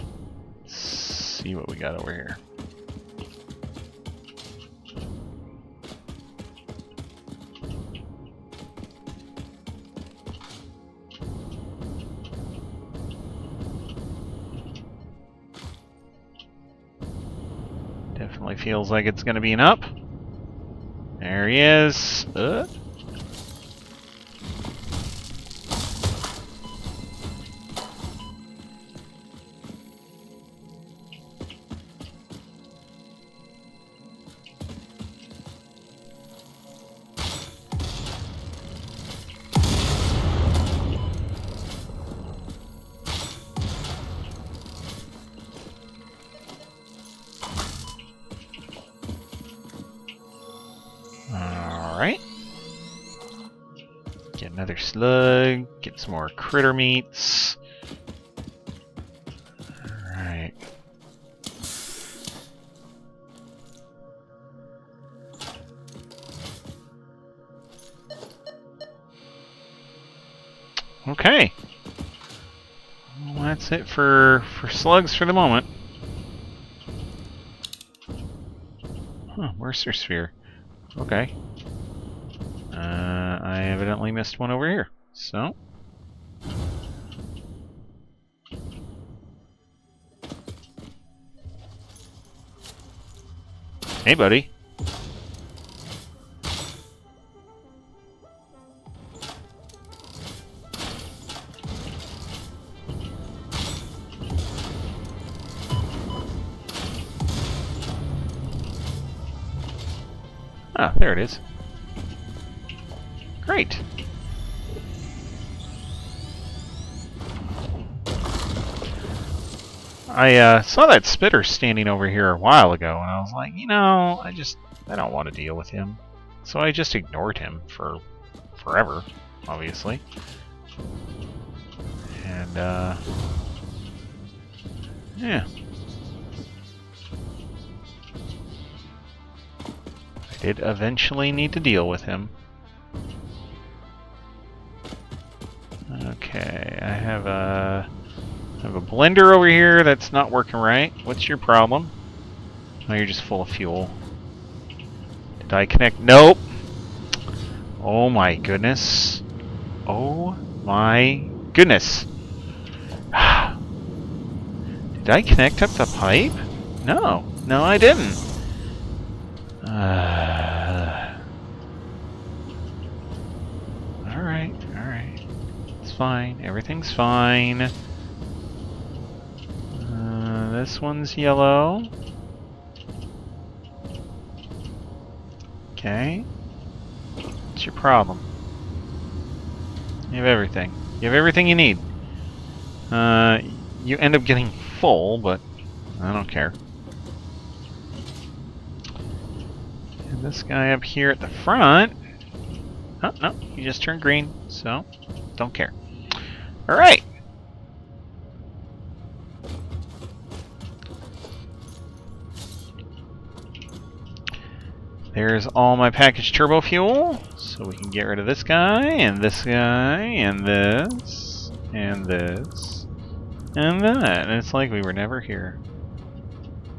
Let's see what we got over here. Definitely feels like it's going to be an up. There he is. Alright. Get another slug. Get some more critter meats. Alright. Okay. Well, that's it for slugs for the moment. Huh, Mercer Sphere. Okay. I evidently missed one over here. So. Hey, buddy. Ah, there it is. Great. I saw that spitter standing over here a while ago, and I was like, you know, I don't want to deal with him. So I just ignored him for forever, obviously. And, yeah. I did eventually need to deal with him. Okay, I have a blender over here that's not working right. What's your problem? Oh, you're just full of fuel. Did I connect? Nope. Oh my goodness. Oh my goodness. Did I connect up the pipe? No. No, I didn't. Alright, alright. It's fine. Everything's fine. This one's yellow. Okay. What's your problem? You have everything. You have everything you need. You end up getting full, but I don't care. And this guy up here at the front... Oh, no, he just turned green, so don't care. Alright! There's all my packaged turbo fuel, so we can get rid of this guy, and this guy, and this, and this, and that. And it's like we were never here.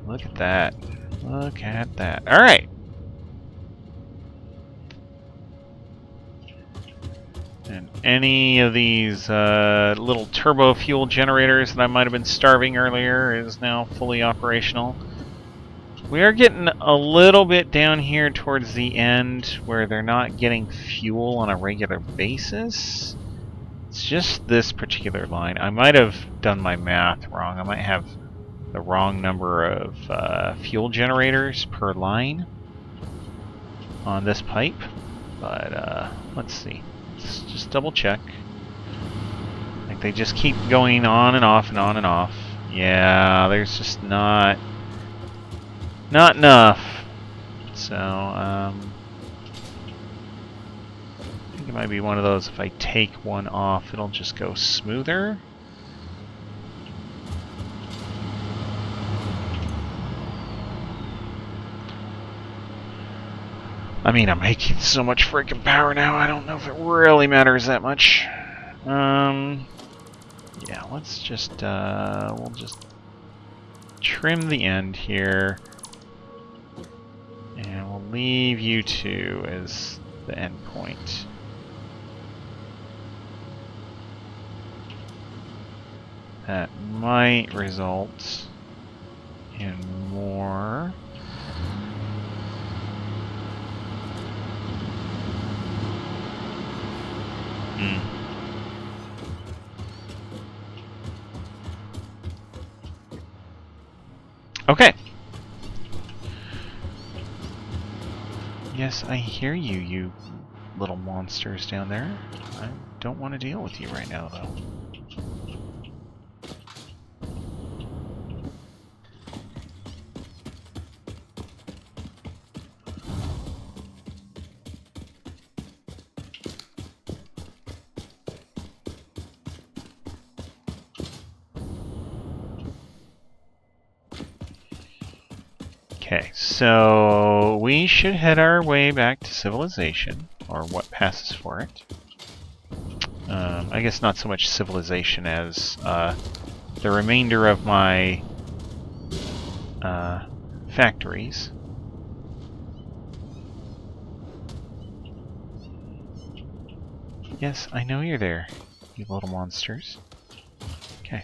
Look at that. Look at that. Alright! And any of these little turbo fuel generators that I might have been starving earlier is now fully operational. We are getting a little bit down here towards the end where they're not getting fuel on a regular basis. It's just this particular line. I might have done my math wrong. I might have the wrong number of fuel generators per line on this pipe. But let's see. Let's just double check. Like they just keep going on and off and on and off. Yeah, there's just not enough. So I think it might be one of those. If I take one off, it'll just go smoother. I mean, I'm making so much freaking power now, I don't know if it really matters that much. Yeah, let's just, we'll just trim the end here. And we'll leave you two as the end point. That might result in more. Okay. Yes, I hear you, you little monsters down there. I don't want to deal with you right now, though. Okay, so we should head our way back to civilization, or what passes for it. I guess not so much civilization as the remainder of my factories. Yes, I know you're there, you little monsters. Okay.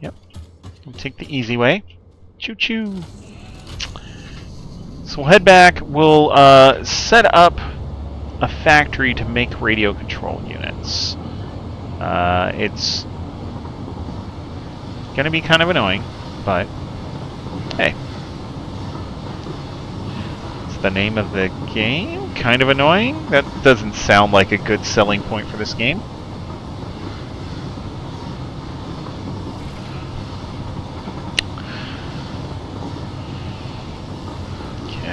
Yep. We'll take the easy way. Choo-choo! So we'll head back. We'll set up a factory to make radio control units. It's gonna be kind of annoying, but hey. It's the name of the game. Kind of annoying? That doesn't sound like a good selling point for this game.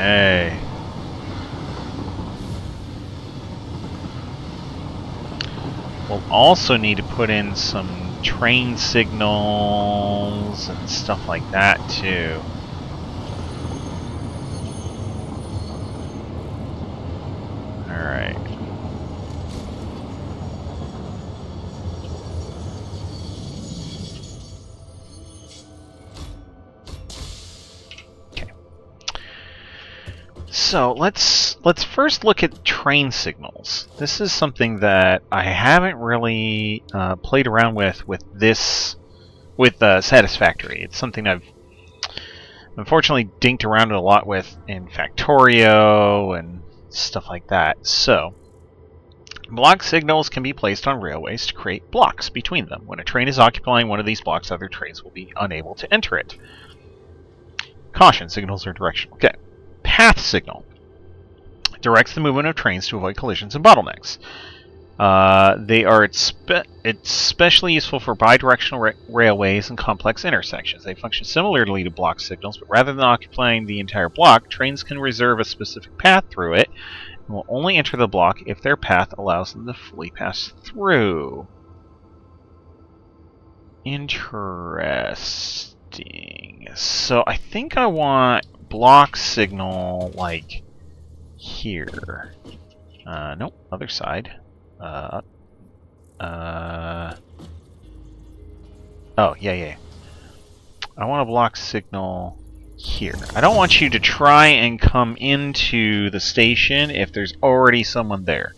Okay. We'll also need to put in some train signals and stuff like that too. Alright. So let's first look at train signals. This is something that I haven't really played around with Satisfactory. It's something I've unfortunately dinked around a lot with in Factorio and stuff like that. So block signals can be placed on railways to create blocks between them. When a train is occupying one of these blocks, other trains will be unable to enter it. Caution, signals are directional. Okay. Path signal directs the movement of trains to avoid collisions and bottlenecks. They are especially useful for bidirectional railways and complex intersections. They function similarly to block signals, but rather than occupying the entire block, trains can reserve a specific path through it and will only enter the block if their path allows them to fully pass through. Interesting. So I think I want block signal like here. Nope, other side. Oh, yeah. I want a block signal here. I don't want you to try and come into the station if there's already someone there.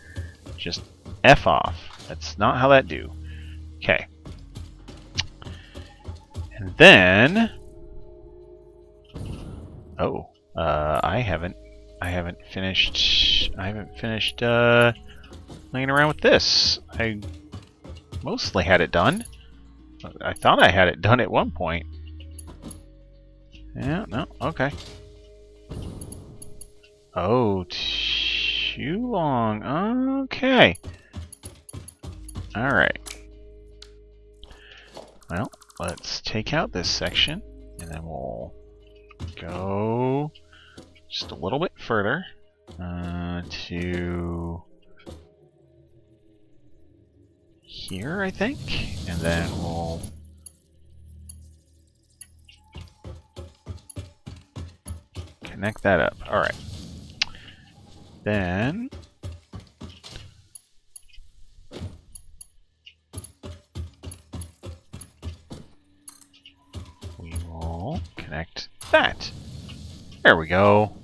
Just F off. That's not how that do. Okay. And then... Oh, I I haven't finished playing around with this. I mostly had it done. I thought I had it done at one point. Yeah, no, okay. Oh, too long. Okay. Alright. Well, let's take out this section, and then we'll go just a little bit further to here, I think, and then we'll connect that up. Alright. Then we will connect that. There we go.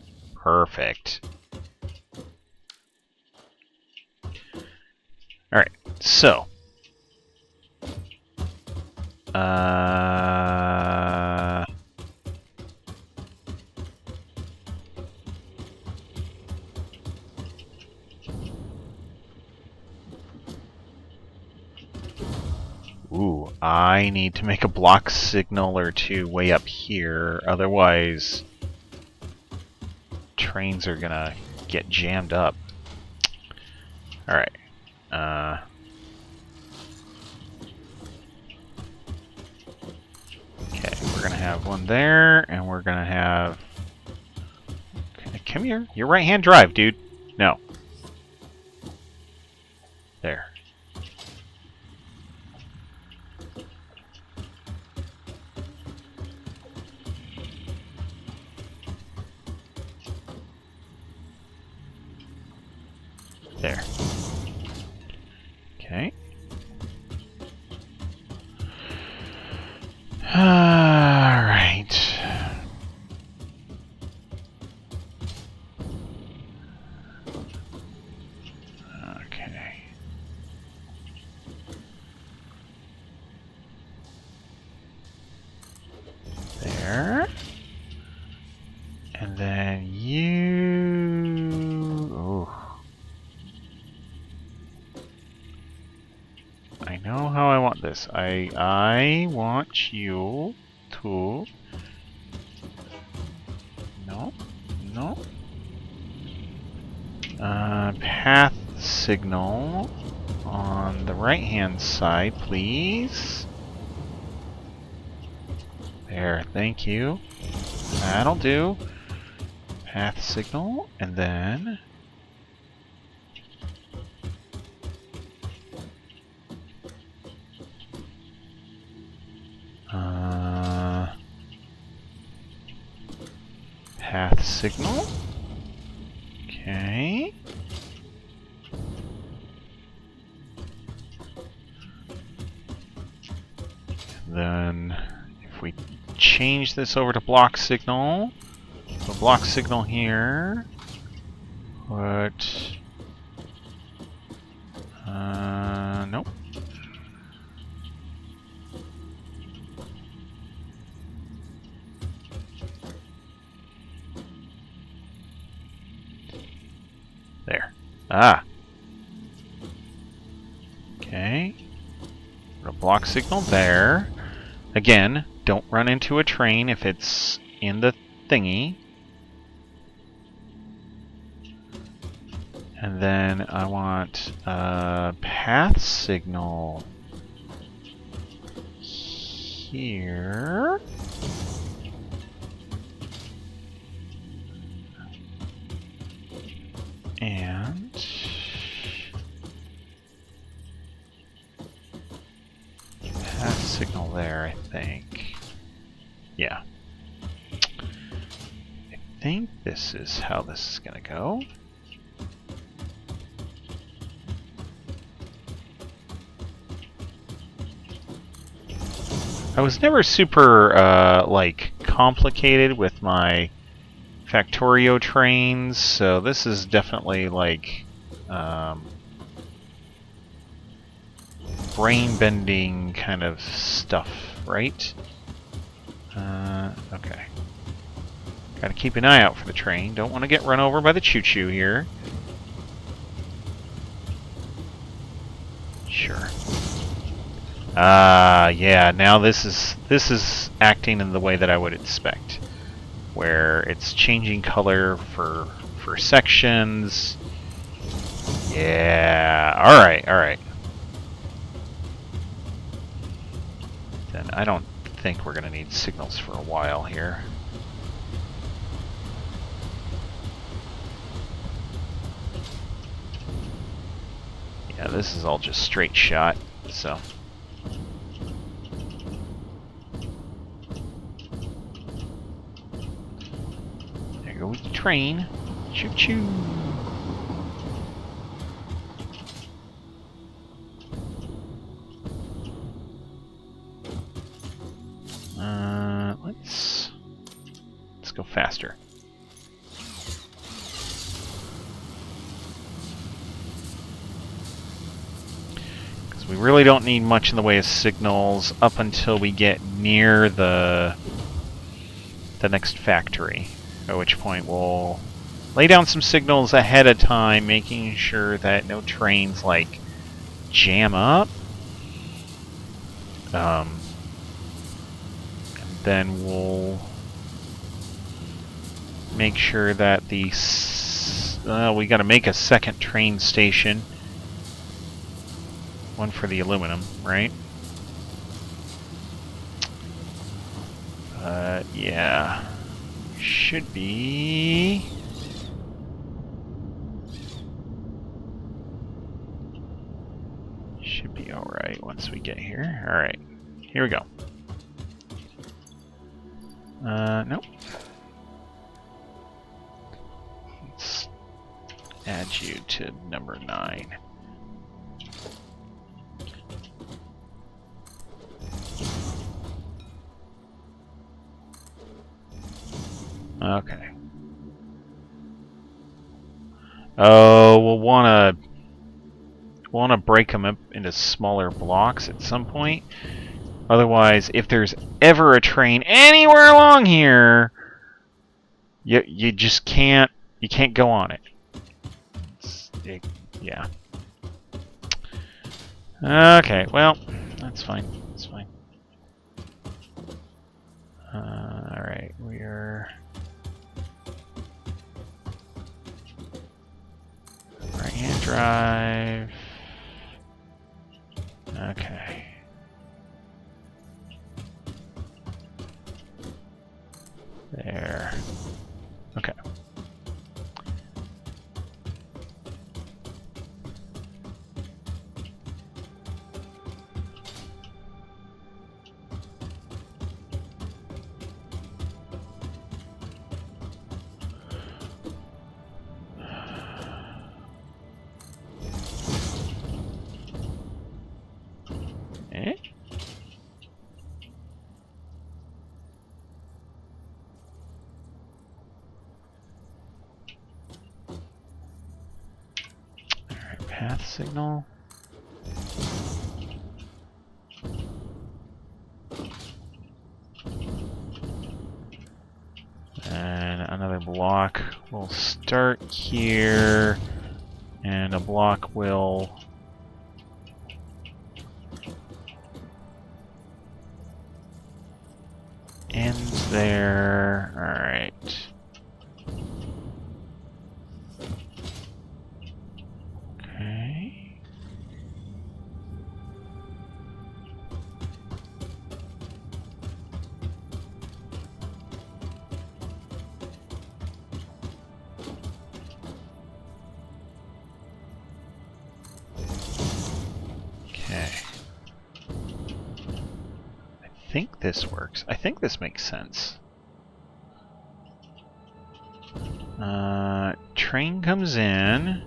Perfect. Alright, so ooh, I need to make a block signal or two way up here, otherwise trains are gonna get jammed up. Alright. Okay, we're gonna have one there, and we're gonna have... Come here. Your right-hand drive, dude. No. There. There. Okay. Alright. Okay. There. And then you... Oh. I know how I want this. I want you to... No. No. Path signal on the right-hand side, please. There, thank you. That'll do. Path signal, and then... path signal. Okay. Then, if we change this over to block signal, so block signal here, but nope. There. Ah. Okay. Put a block signal there. Again, don't run into a train if it's in the thingy. And then I want a path signal here. And path signal there, I think. Yeah. I think this is how this is gonna go. I was never super, like, complicated with my Factorio trains, so this is definitely, like, brain-bending kind of stuff, right? Okay. Gotta keep an eye out for the train. Don't want to get run over by the choo-choo here. Sure. Yeah, now this is acting in the way that I would expect. Where it's changing color for sections. Yeah, alright. Then I don't think we're gonna need signals for a while here. Yeah, this is all just straight shot, so. There goes the train. Choo-choo. Let's go faster. Because we really don't need much in the way of signals up until we get near the next factory. At which point we'll lay down some signals ahead of time, making sure that no trains like jam up. And then we'll make sure that we got to make a second train station. One for the aluminum, right? Yeah. Should be... Should be alright once we get here. Alright. Here we go. Nope. Let's add you to number 9. Okay. Oh, we'll want to break them up into smaller blocks at some point. Otherwise, if there's ever a train anywhere along here, you just can't go on it. Yeah. Okay, well, that's fine. That's fine. Alright, we're... right-hand drive. Okay. There. Okay. Eh? Alright, path signal. And another block will start here, and a block will end there. Alright. Okay. Okay. I think this works. I think this makes sense. Train comes in.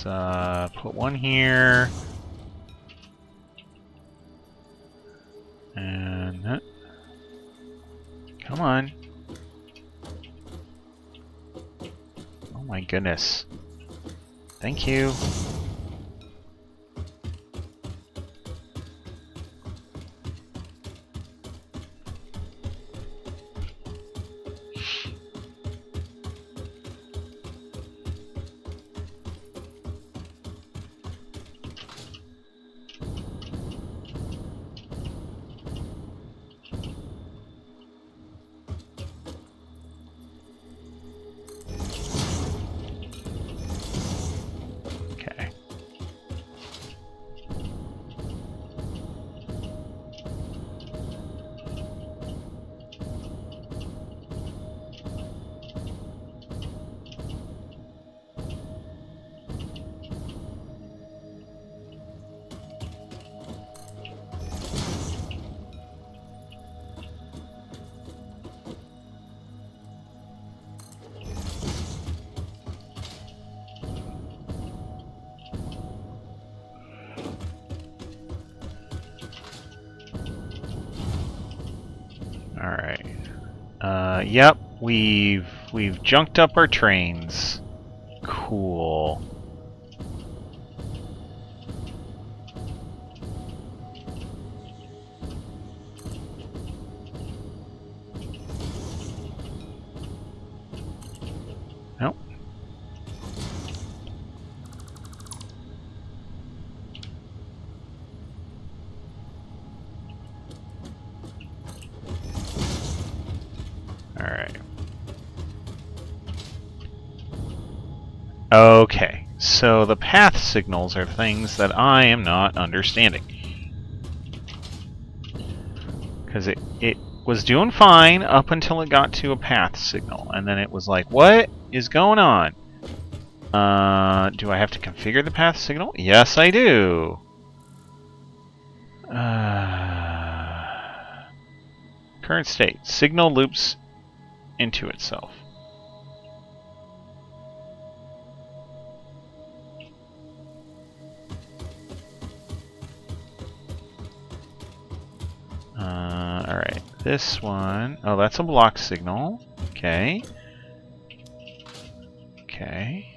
Let's put one here. And come on. Oh my goodness. Thank you. Alright. Yep, we've junked up our trains. Cool. Nope. Alright. Okay, so the path signals are things that I am not understanding. Because it was doing fine up until it got to a path signal, and then it was like, what is going on? Do I have to configure the path signal? Yes, I do. Current state. Signal loops into itself. Alright, this one... Oh, that's a block signal. Okay. Okay.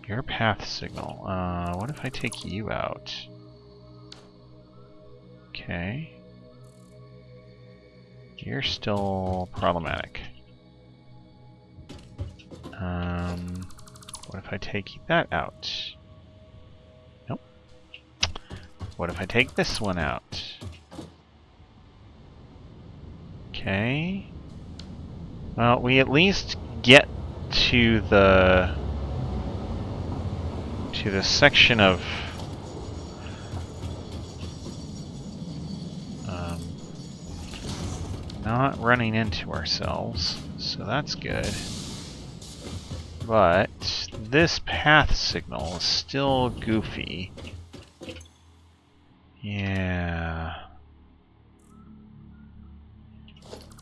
Your path signal. What if I take you out? Okay. You're still problematic. What if I take that out? Nope. What if I take this one out? Okay. Well, we at least get to the section of not running into ourselves, so that's good. But this path signal is still goofy. Yeah.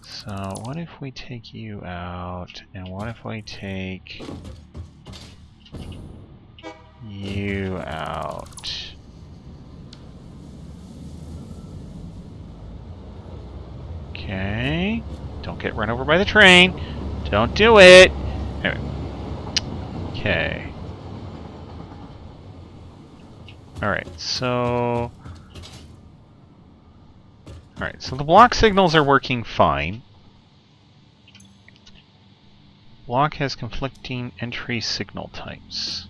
So what if we take you out, and what if we take you out? Okay. Don't get run over by the train. Don't do it. Anyway. Okay. Alright, so... Alright, so the block signals are working fine. Block has conflicting entry signal types.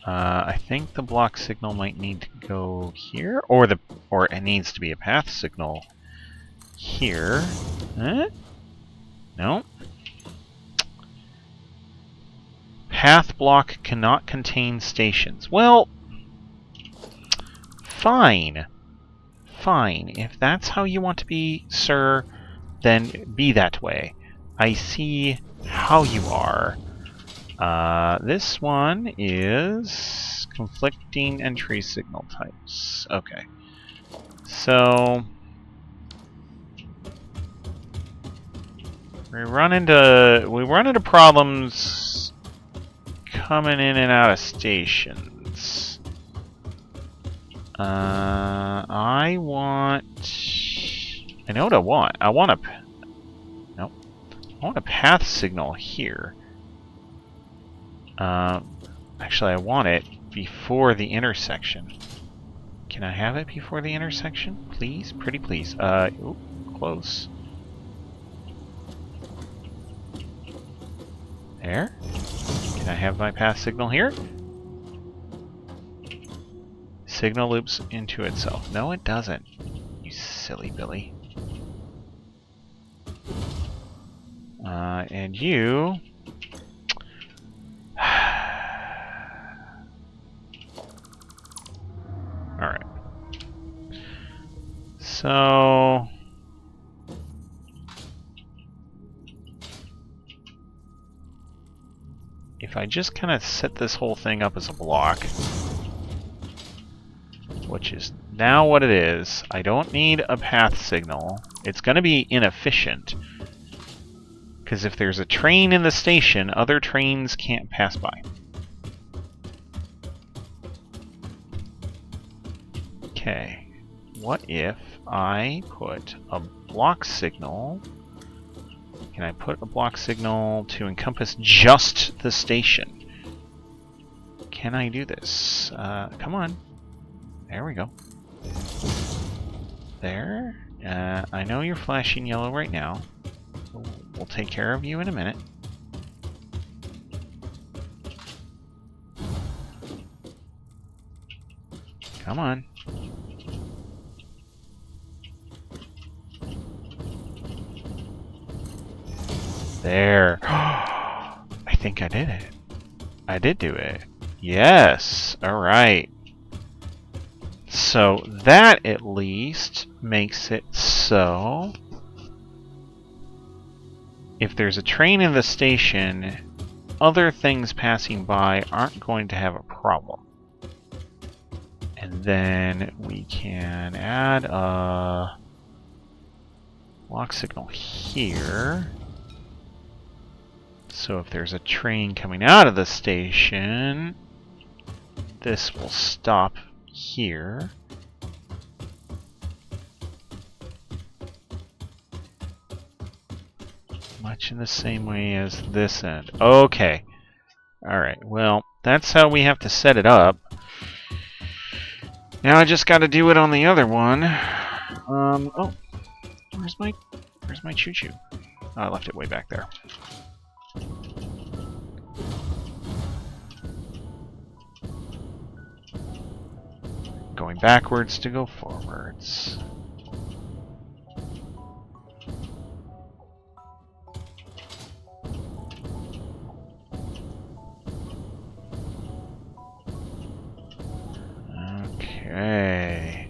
I think the block signal might need to go here, or it needs to be a path signal here. No. Path block cannot contain stations. Well, fine. Fine. If that's how you want to be, sir, then be that way. I see how you are. This one is conflicting entry signal types. Okay. So we run into problems coming in and out of stations. I know what I want. I want a path signal here. Actually, I want it before the intersection. Can I have it before the intersection? Please? Pretty please. Ooh, close. There. Can I have my path signal here? Signal loops into itself. No, it doesn't. You silly Billy. And you... Alright. So... if I just kind of set this whole thing up as a block, which is now what it is, I don't need a path signal. It's going to be inefficient, because if there's a train in the station, other trains can't pass by. Okay, what if I put a block signal? Can I put a block signal to encompass just the station? Can I do this? Come on. There we go. There. I know you're flashing yellow right now. We'll take care of you in a minute. Come on. There. I think I did it. I did do it. Yes. Alright. So that at least makes it so if there's a train in the station, other things passing by aren't going to have a problem. And then we can add a block signal here. So if there's a train coming out of the station, this will stop here. Much in the same way as this end. Okay. Alright, well, that's how we have to set it up. Now I just gotta do it on the other one. Oh. Where's my choo-choo? Oh, I left it way back there. Going backwards to go forwards. Okay.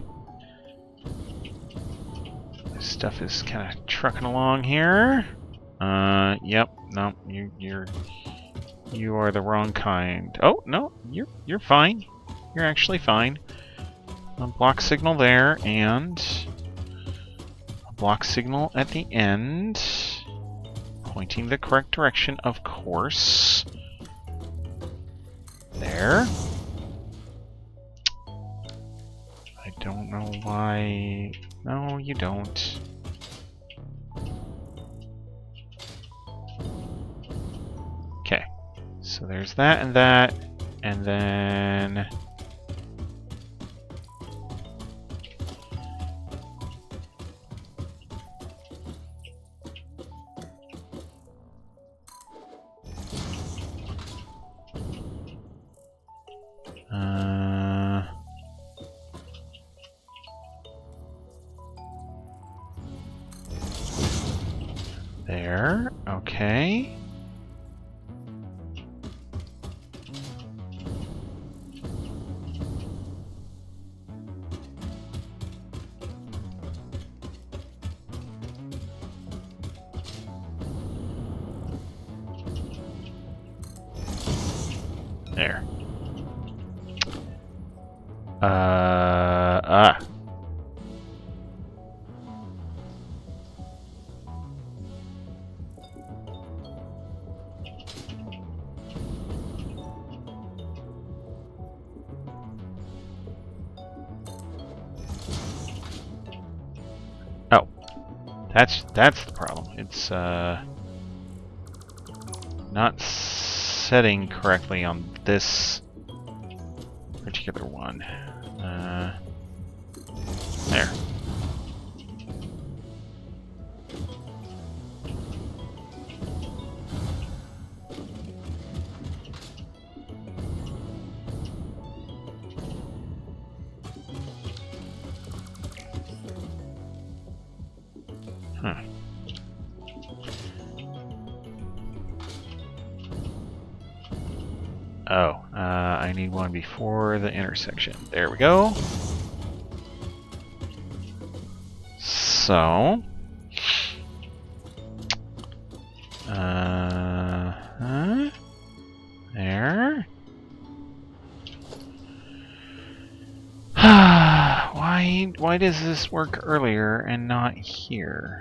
This stuff is kind of trucking along here. Yep. No, you are the wrong kind. Oh no, you're fine. You're actually fine. A block signal there, and a block signal at the end, pointing the correct direction, of course. There. I don't know why... No, you don't. Okay. So there's that, and then... there, okay. Uh. Oh. That's the problem. It's not setting correctly on this particular one. There. Huh. Oh, I need one before the intersection. There we go. So, there. Why does this work earlier and not here?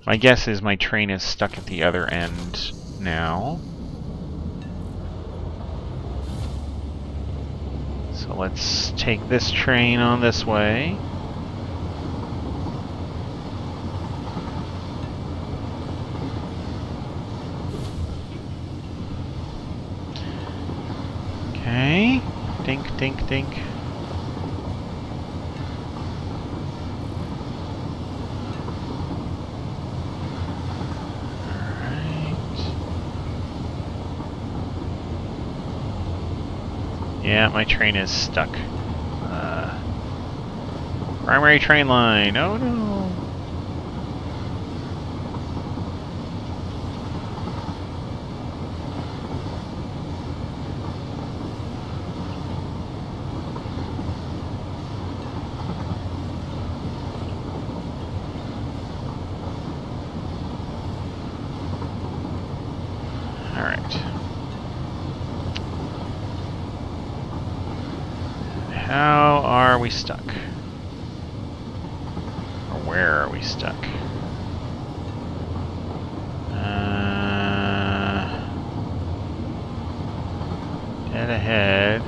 My guess is my train is stuck at the other end now. So let's take this train on this way. Okay. Dink, dink, dink. Yeah, my train is stuck. Primary train line. Oh no. All right. How are we stuck? Or where are we stuck? Dead ahead.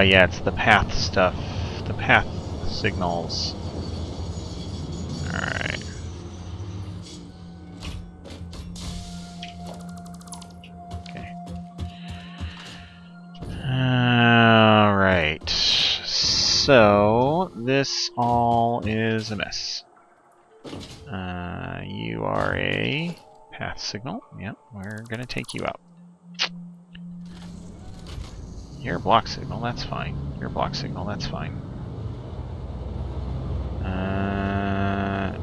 Yeah, it's the path stuff. The path signals. Alright. Okay. Alright. So, this all is a mess. You are a path signal. Yep, we're gonna take you out. You're a block signal, that's fine. You're a block signal, that's fine.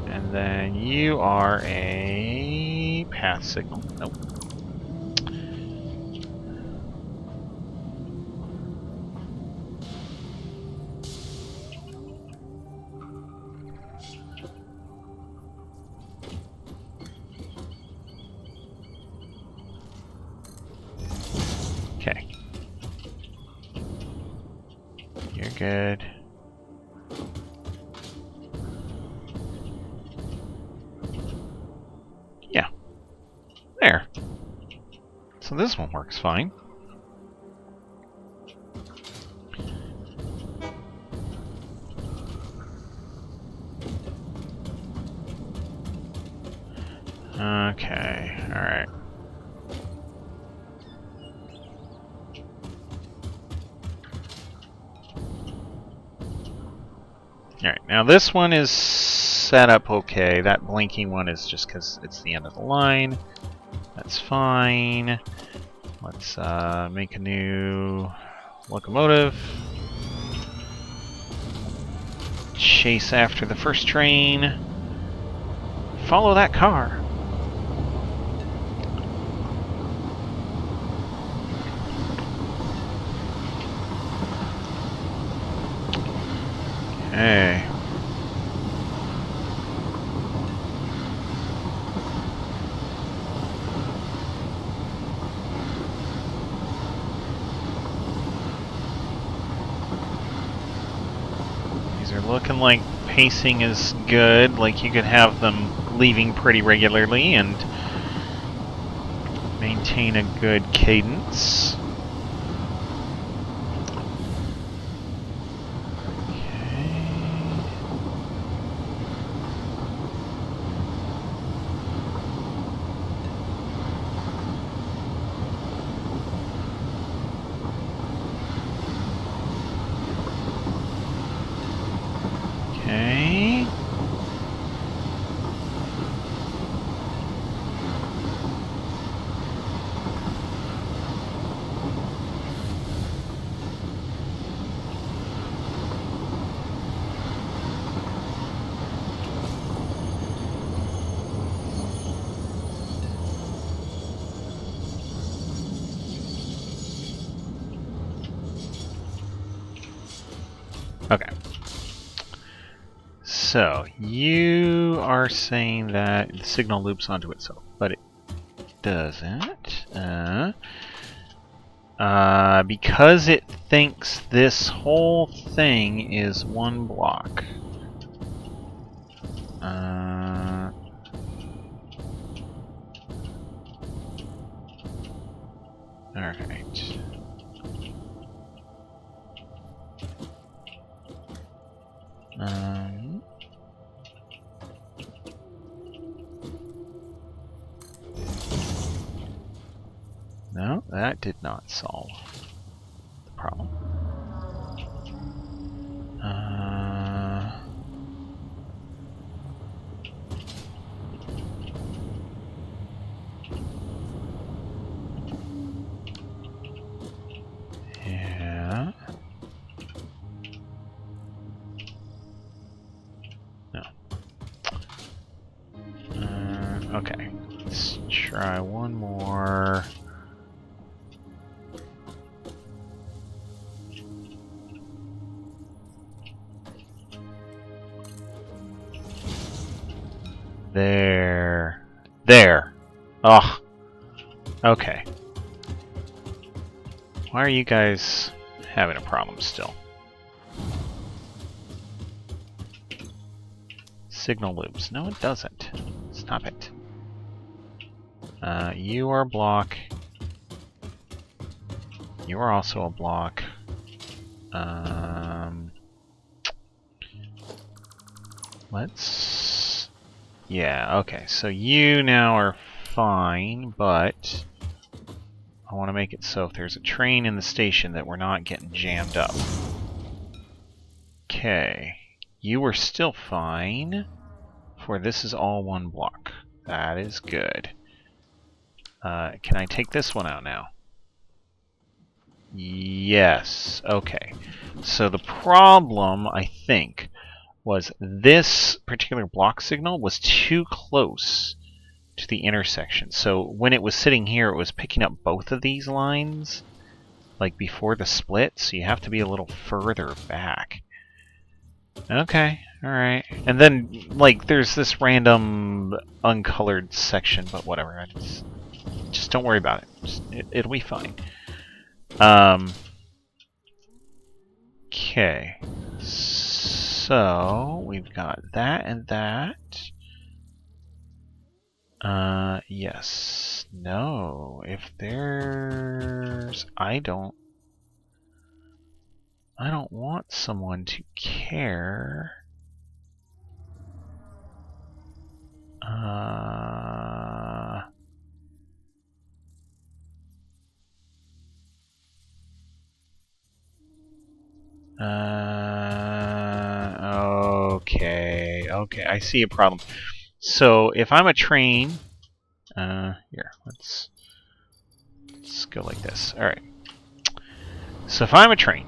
And then you are a path signal. Nope. Okay. You're good. Yeah. There. So this one works fine. Okay, alright. Alright, now this one is set up okay. That blinking one is just because it's the end of the line. That's fine. Let's make a new locomotive. Chase after the first train. Follow that car. Okay. These are looking like pacing is good, like you could have them leaving pretty regularly and maintain a good cadence. Okay. Okay. So, you are saying that the signal loops onto itself, but it doesn't. Because it thinks this whole thing is one block. Alright. No, that did not solve the problem. Yeah. No. Okay. Let's try one more. There. There. Oh. Okay. Why are you guys having a problem still? Signal loops. No, it doesn't. Stop it. You are a block. You are also a block. Let's... Yeah, okay. So you now are fine, but I want to make it so if there's a train in the station that we're not getting jammed up. Okay. You were still fine, for this is all one block. That is good. Can I take this one out now? Yes. Okay. So the problem, I think, was this particular block signal was too close to the intersection. So when it was sitting here, it was picking up both of these lines, like before the split, so you have to be a little further back. Okay, alright. And then, like, there's this random uncolored section, but whatever. Just don't worry about it. It'll be fine. Okay. So, we've got that and that. Yes. No. If there's... I don't want someone to care. Okay, I see a problem. So if I'm a train, here, let's go like this. All right. So if I'm a train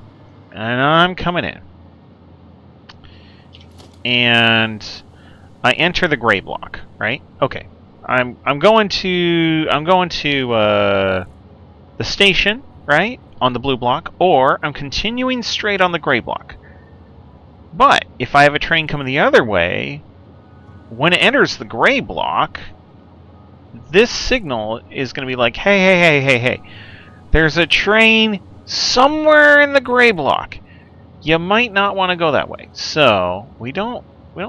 and I'm coming in, and I enter the gray block, right? Okay, I'm going to the station, right, on the blue block, or I'm continuing straight on the gray block. But if I have a train coming the other way, when it enters the gray block, this signal is going to be like, hey, hey, hey, hey, hey, there's a train somewhere in the gray block. You might not want to go that way. So we don't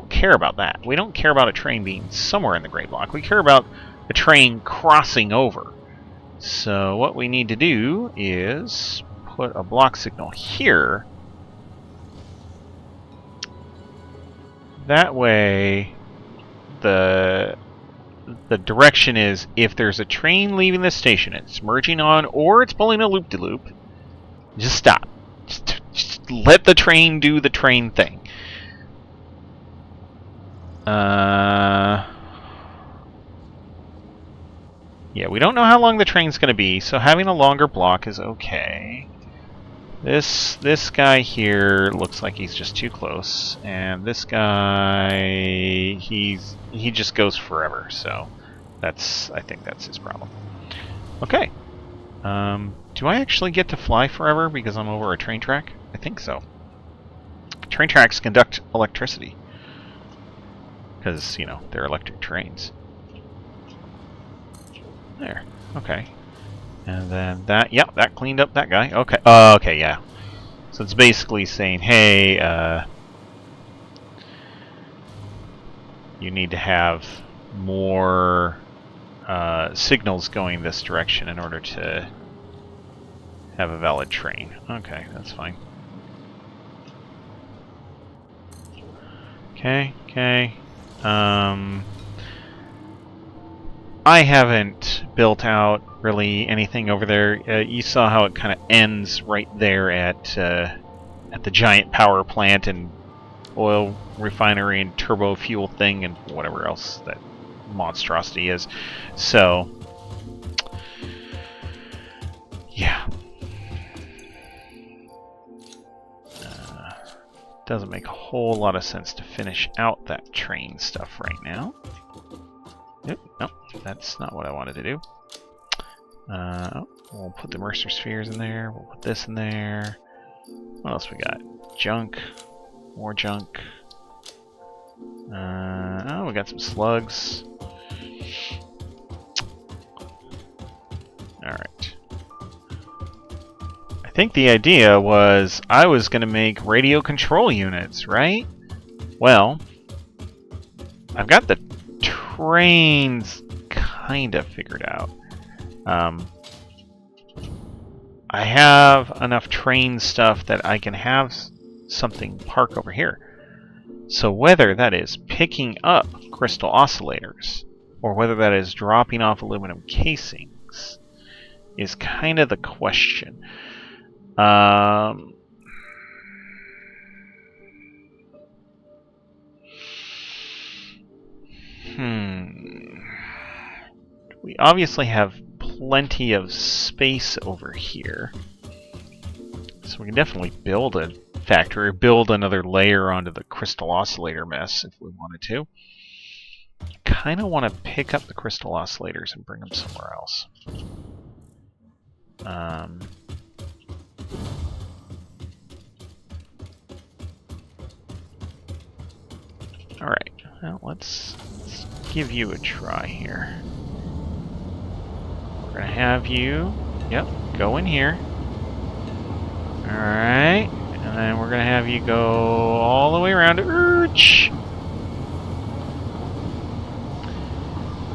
care about that. We don't care about a train being somewhere in the gray block. We care about a train crossing over. So what we need to do is put a block signal here. That way the direction is if there's a train leaving the station, it's merging on or it's pulling a loop-de-loop, just stop. Just let the train do the train thing. Yeah, we don't know how long the train's going to be, so having a longer block is okay. This guy here looks like he's just too close, and this guy he just goes forever. So I think that's his problem. Okay. Do I actually get to fly forever because I'm over a train track? I think so. Train tracks conduct electricity because, you know, they're electric trains. There. Okay. And then that, yep, that cleaned up that guy. Okay. Okay, yeah. So it's basically saying, hey, you need to have more signals going this direction in order to have a valid train. Okay, that's fine. Okay, okay. I haven't built out really anything over there. You saw how it kind of ends right there at the giant power plant and oil refinery and turbofuel thing and whatever else that monstrosity is. So, yeah. Doesn't make a whole lot of sense to finish out that train stuff right now. Nope, that's not what I wanted to do. We'll put the Mercer spheres in there. We'll put this in there. What else we got? Junk. More junk. Oh, we got some slugs. Alright. I think the idea was I was going to make radio control units, right? Well, I've got the trains kind of figured out. I have enough train stuff that I can have something park over here. So whether that is picking up crystal oscillators or whether that is dropping off aluminum casings is kind of the question. We obviously have plenty of space over here. So we can definitely build a factory, or build another layer onto the crystal oscillator mess if we wanted to. Kind of want to pick up the crystal oscillators and bring them somewhere else. Alright, well, let's give you a try here. We're going to have you, yep, go in here. Alright, and then we're going to have you go all the way around to Urch.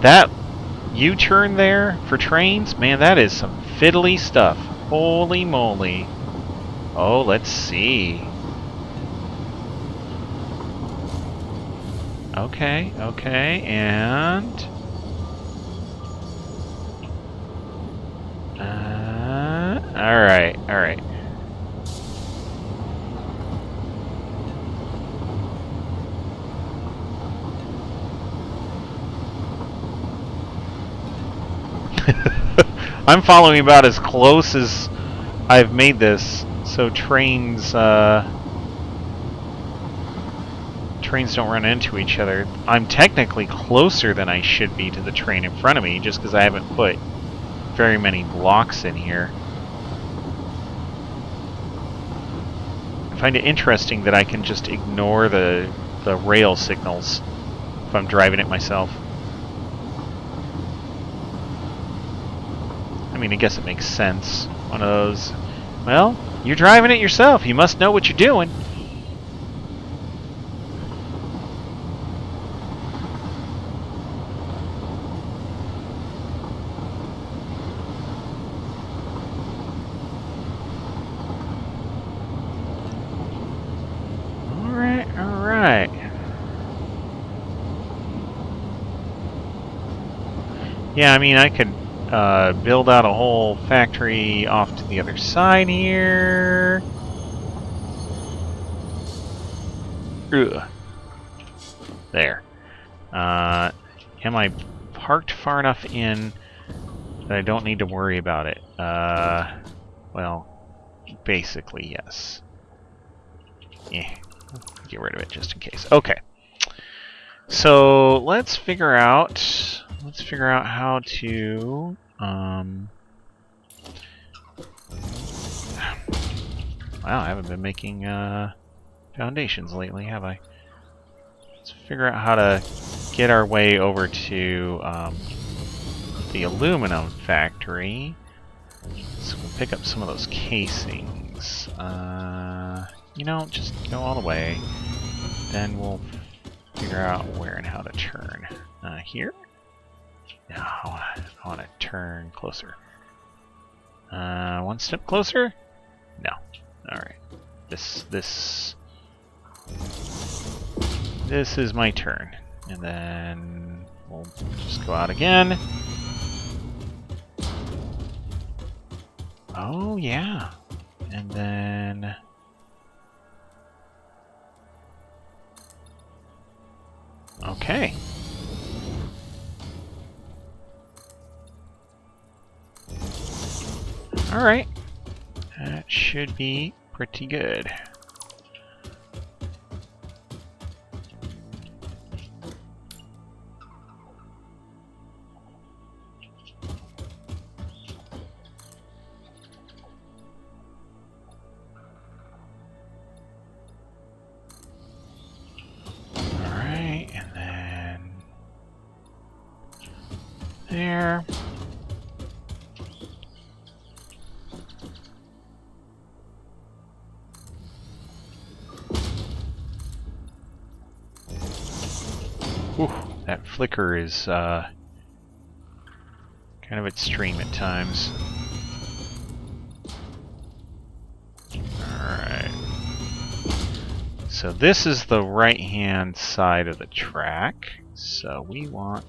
That U-turn there for trains, man, that is some fiddly stuff. Holy moly. Oh, let's see. Okay, okay, and... alright, alright. I'm following about as close as I've made this, so trains don't run into each other. I'm technically closer than I should be to the train in front of me, just because I haven't put very many blocks in here. If find it interesting that I can just ignore the rail signals if I'm driving it myself. I mean, I guess it makes sense. One of those, well, you're driving it yourself. You must know what you're doing. Alright. Yeah, I mean, I could build out a whole factory off to the other side here. Ugh. There. Am I parked far enough in that I don't need to worry about it? Well, basically, yes. Get rid of it just in case. Okay. So let's figure out how to wow, I haven't been making foundations lately, have I? Let's figure out how to get our way over to the aluminum factory. So we'll pick up some of those casings. You know, just go all the way. Then we'll figure out where and how to turn. Here? No, I want to turn closer. One step closer? No. Alright. This is my turn. And then we'll just go out again. Oh, yeah. And then... okay. Alright. That should be pretty good. There. Whew, that flicker is kind of extreme at times. Alright. So this is the right-hand side of the track. So we want...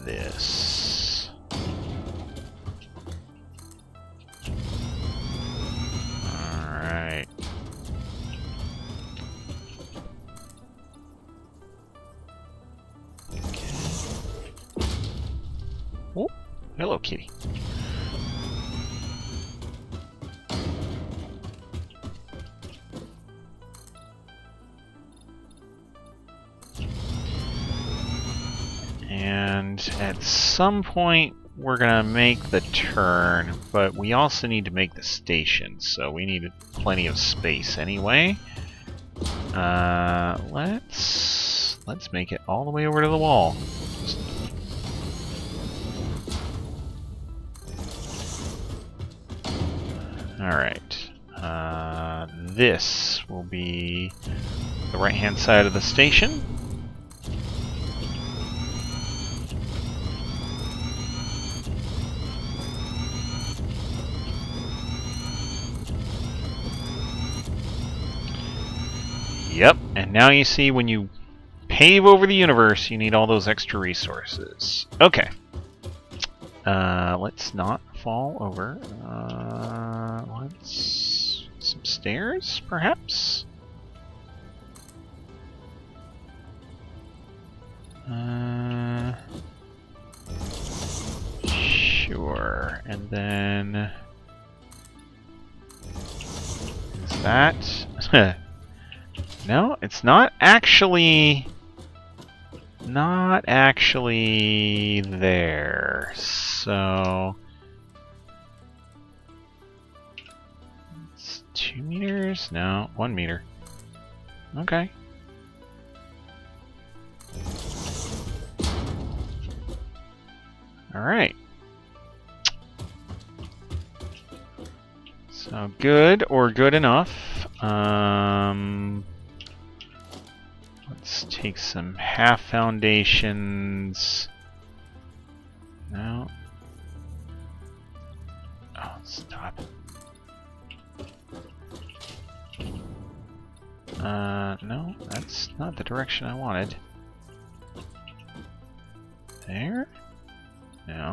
this. Alright. Okay. Oh, hello, kitty. And at some point we're gonna make the turn, but we also need to make the station, so we need plenty of space anyway. Let's make it all the way over to the wall. Alright. This will be the right-hand side of the station. Yep, and now you see when you pave over the universe, you need all those extra resources. Okay. Let's not fall over. Let's... some stairs, perhaps? Sure. And then... is that... no, it's not actually there. So 2 meters? No, 1 meter. Okay. Alright. So good or good enough. Let's take some half foundations. No. Oh, stop. No, that's not the direction I wanted. There? No.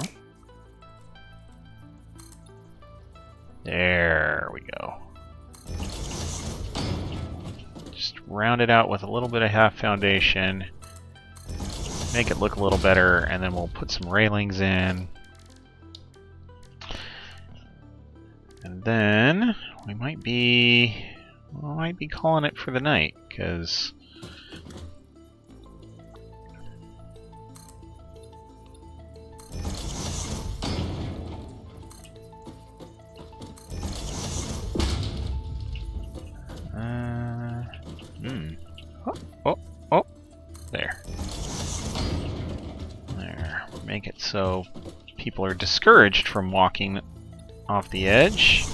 There we go. Just round it out with a little bit of half foundation. Make it look a little better, and then we'll put some railings in. And then we might be calling it for the night, because oh, there. There. Make it so people are discouraged from walking off the edge.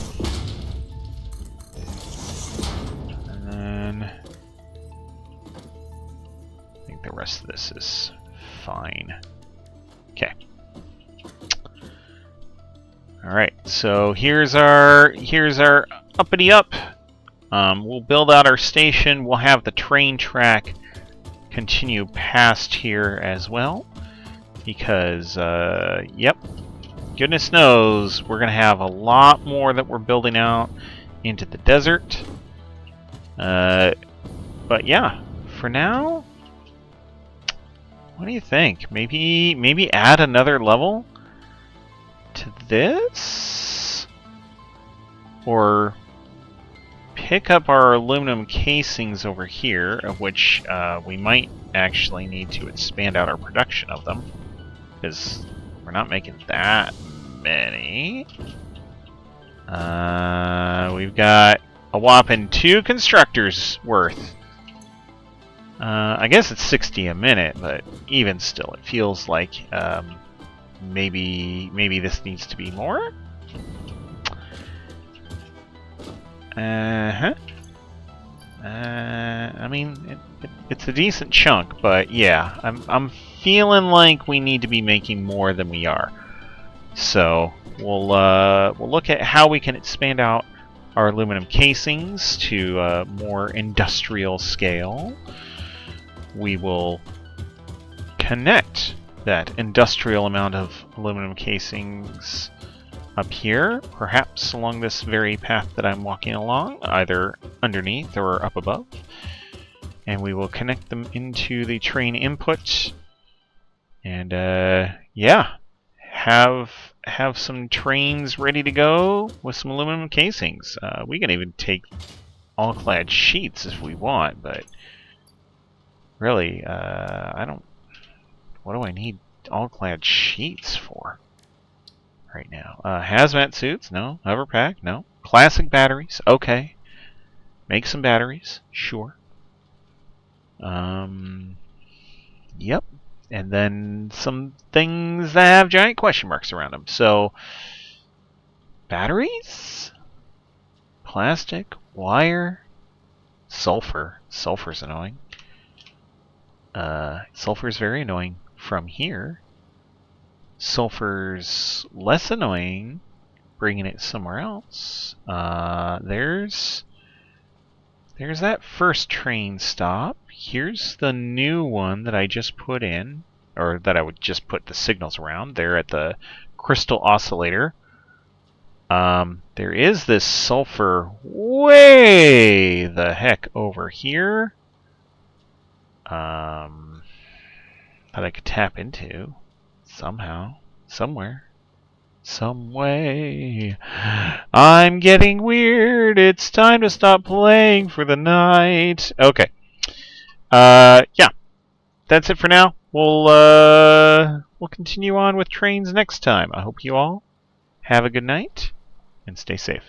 And then I think the rest of this is fine. Okay. Alright, so here's our uppity up. We'll build out our station. We'll have the train track continue past here as well, because yep, goodness knows we're gonna have a lot more that we're building out into the desert. But yeah, for now, what do you think? Maybe add another level to this, or pick up our aluminum casings over here, of which we might actually need to expand out our production of them, because we're not making that many. We've got a whopping 2 constructors worth. I guess it's 60 a minute, but even still, it feels like maybe this needs to be more. I mean, it's a decent chunk, but yeah, I'm feeling like we need to be making more than we are. So we'll look at how we can expand out our aluminum casings to a more industrial scale. We will connect that industrial amount of aluminum casings up here, perhaps along this very path that I'm walking along, either underneath or up above. And we will connect them into the train input. And yeah, have some trains ready to go with some aluminum casings. We can even take all-clad sheets if we want, but really, I don't... What do I need all-clad sheets for right now? Hazmat suits? No. Hoverpack? No. Classic batteries? Okay. Make some batteries? Sure. Yep. And then some things that have giant question marks around them. So, batteries? Plastic? Wire? Sulfur. Sulfur's annoying. Sulfur's very annoying from here. Sulfur's less annoying bringing it somewhere else. There's that first train stop. Here's the new one that I just put in, or that I would just put the signals around there at the crystal oscillator. There is this sulfur way the heck over here that I could tap into somehow, somewhere, some way. I'm getting weird. It's time to stop playing for the night. Okay. Yeah. That's it for now. We'll continue on with trains next time. I hope you all have a good night and stay safe.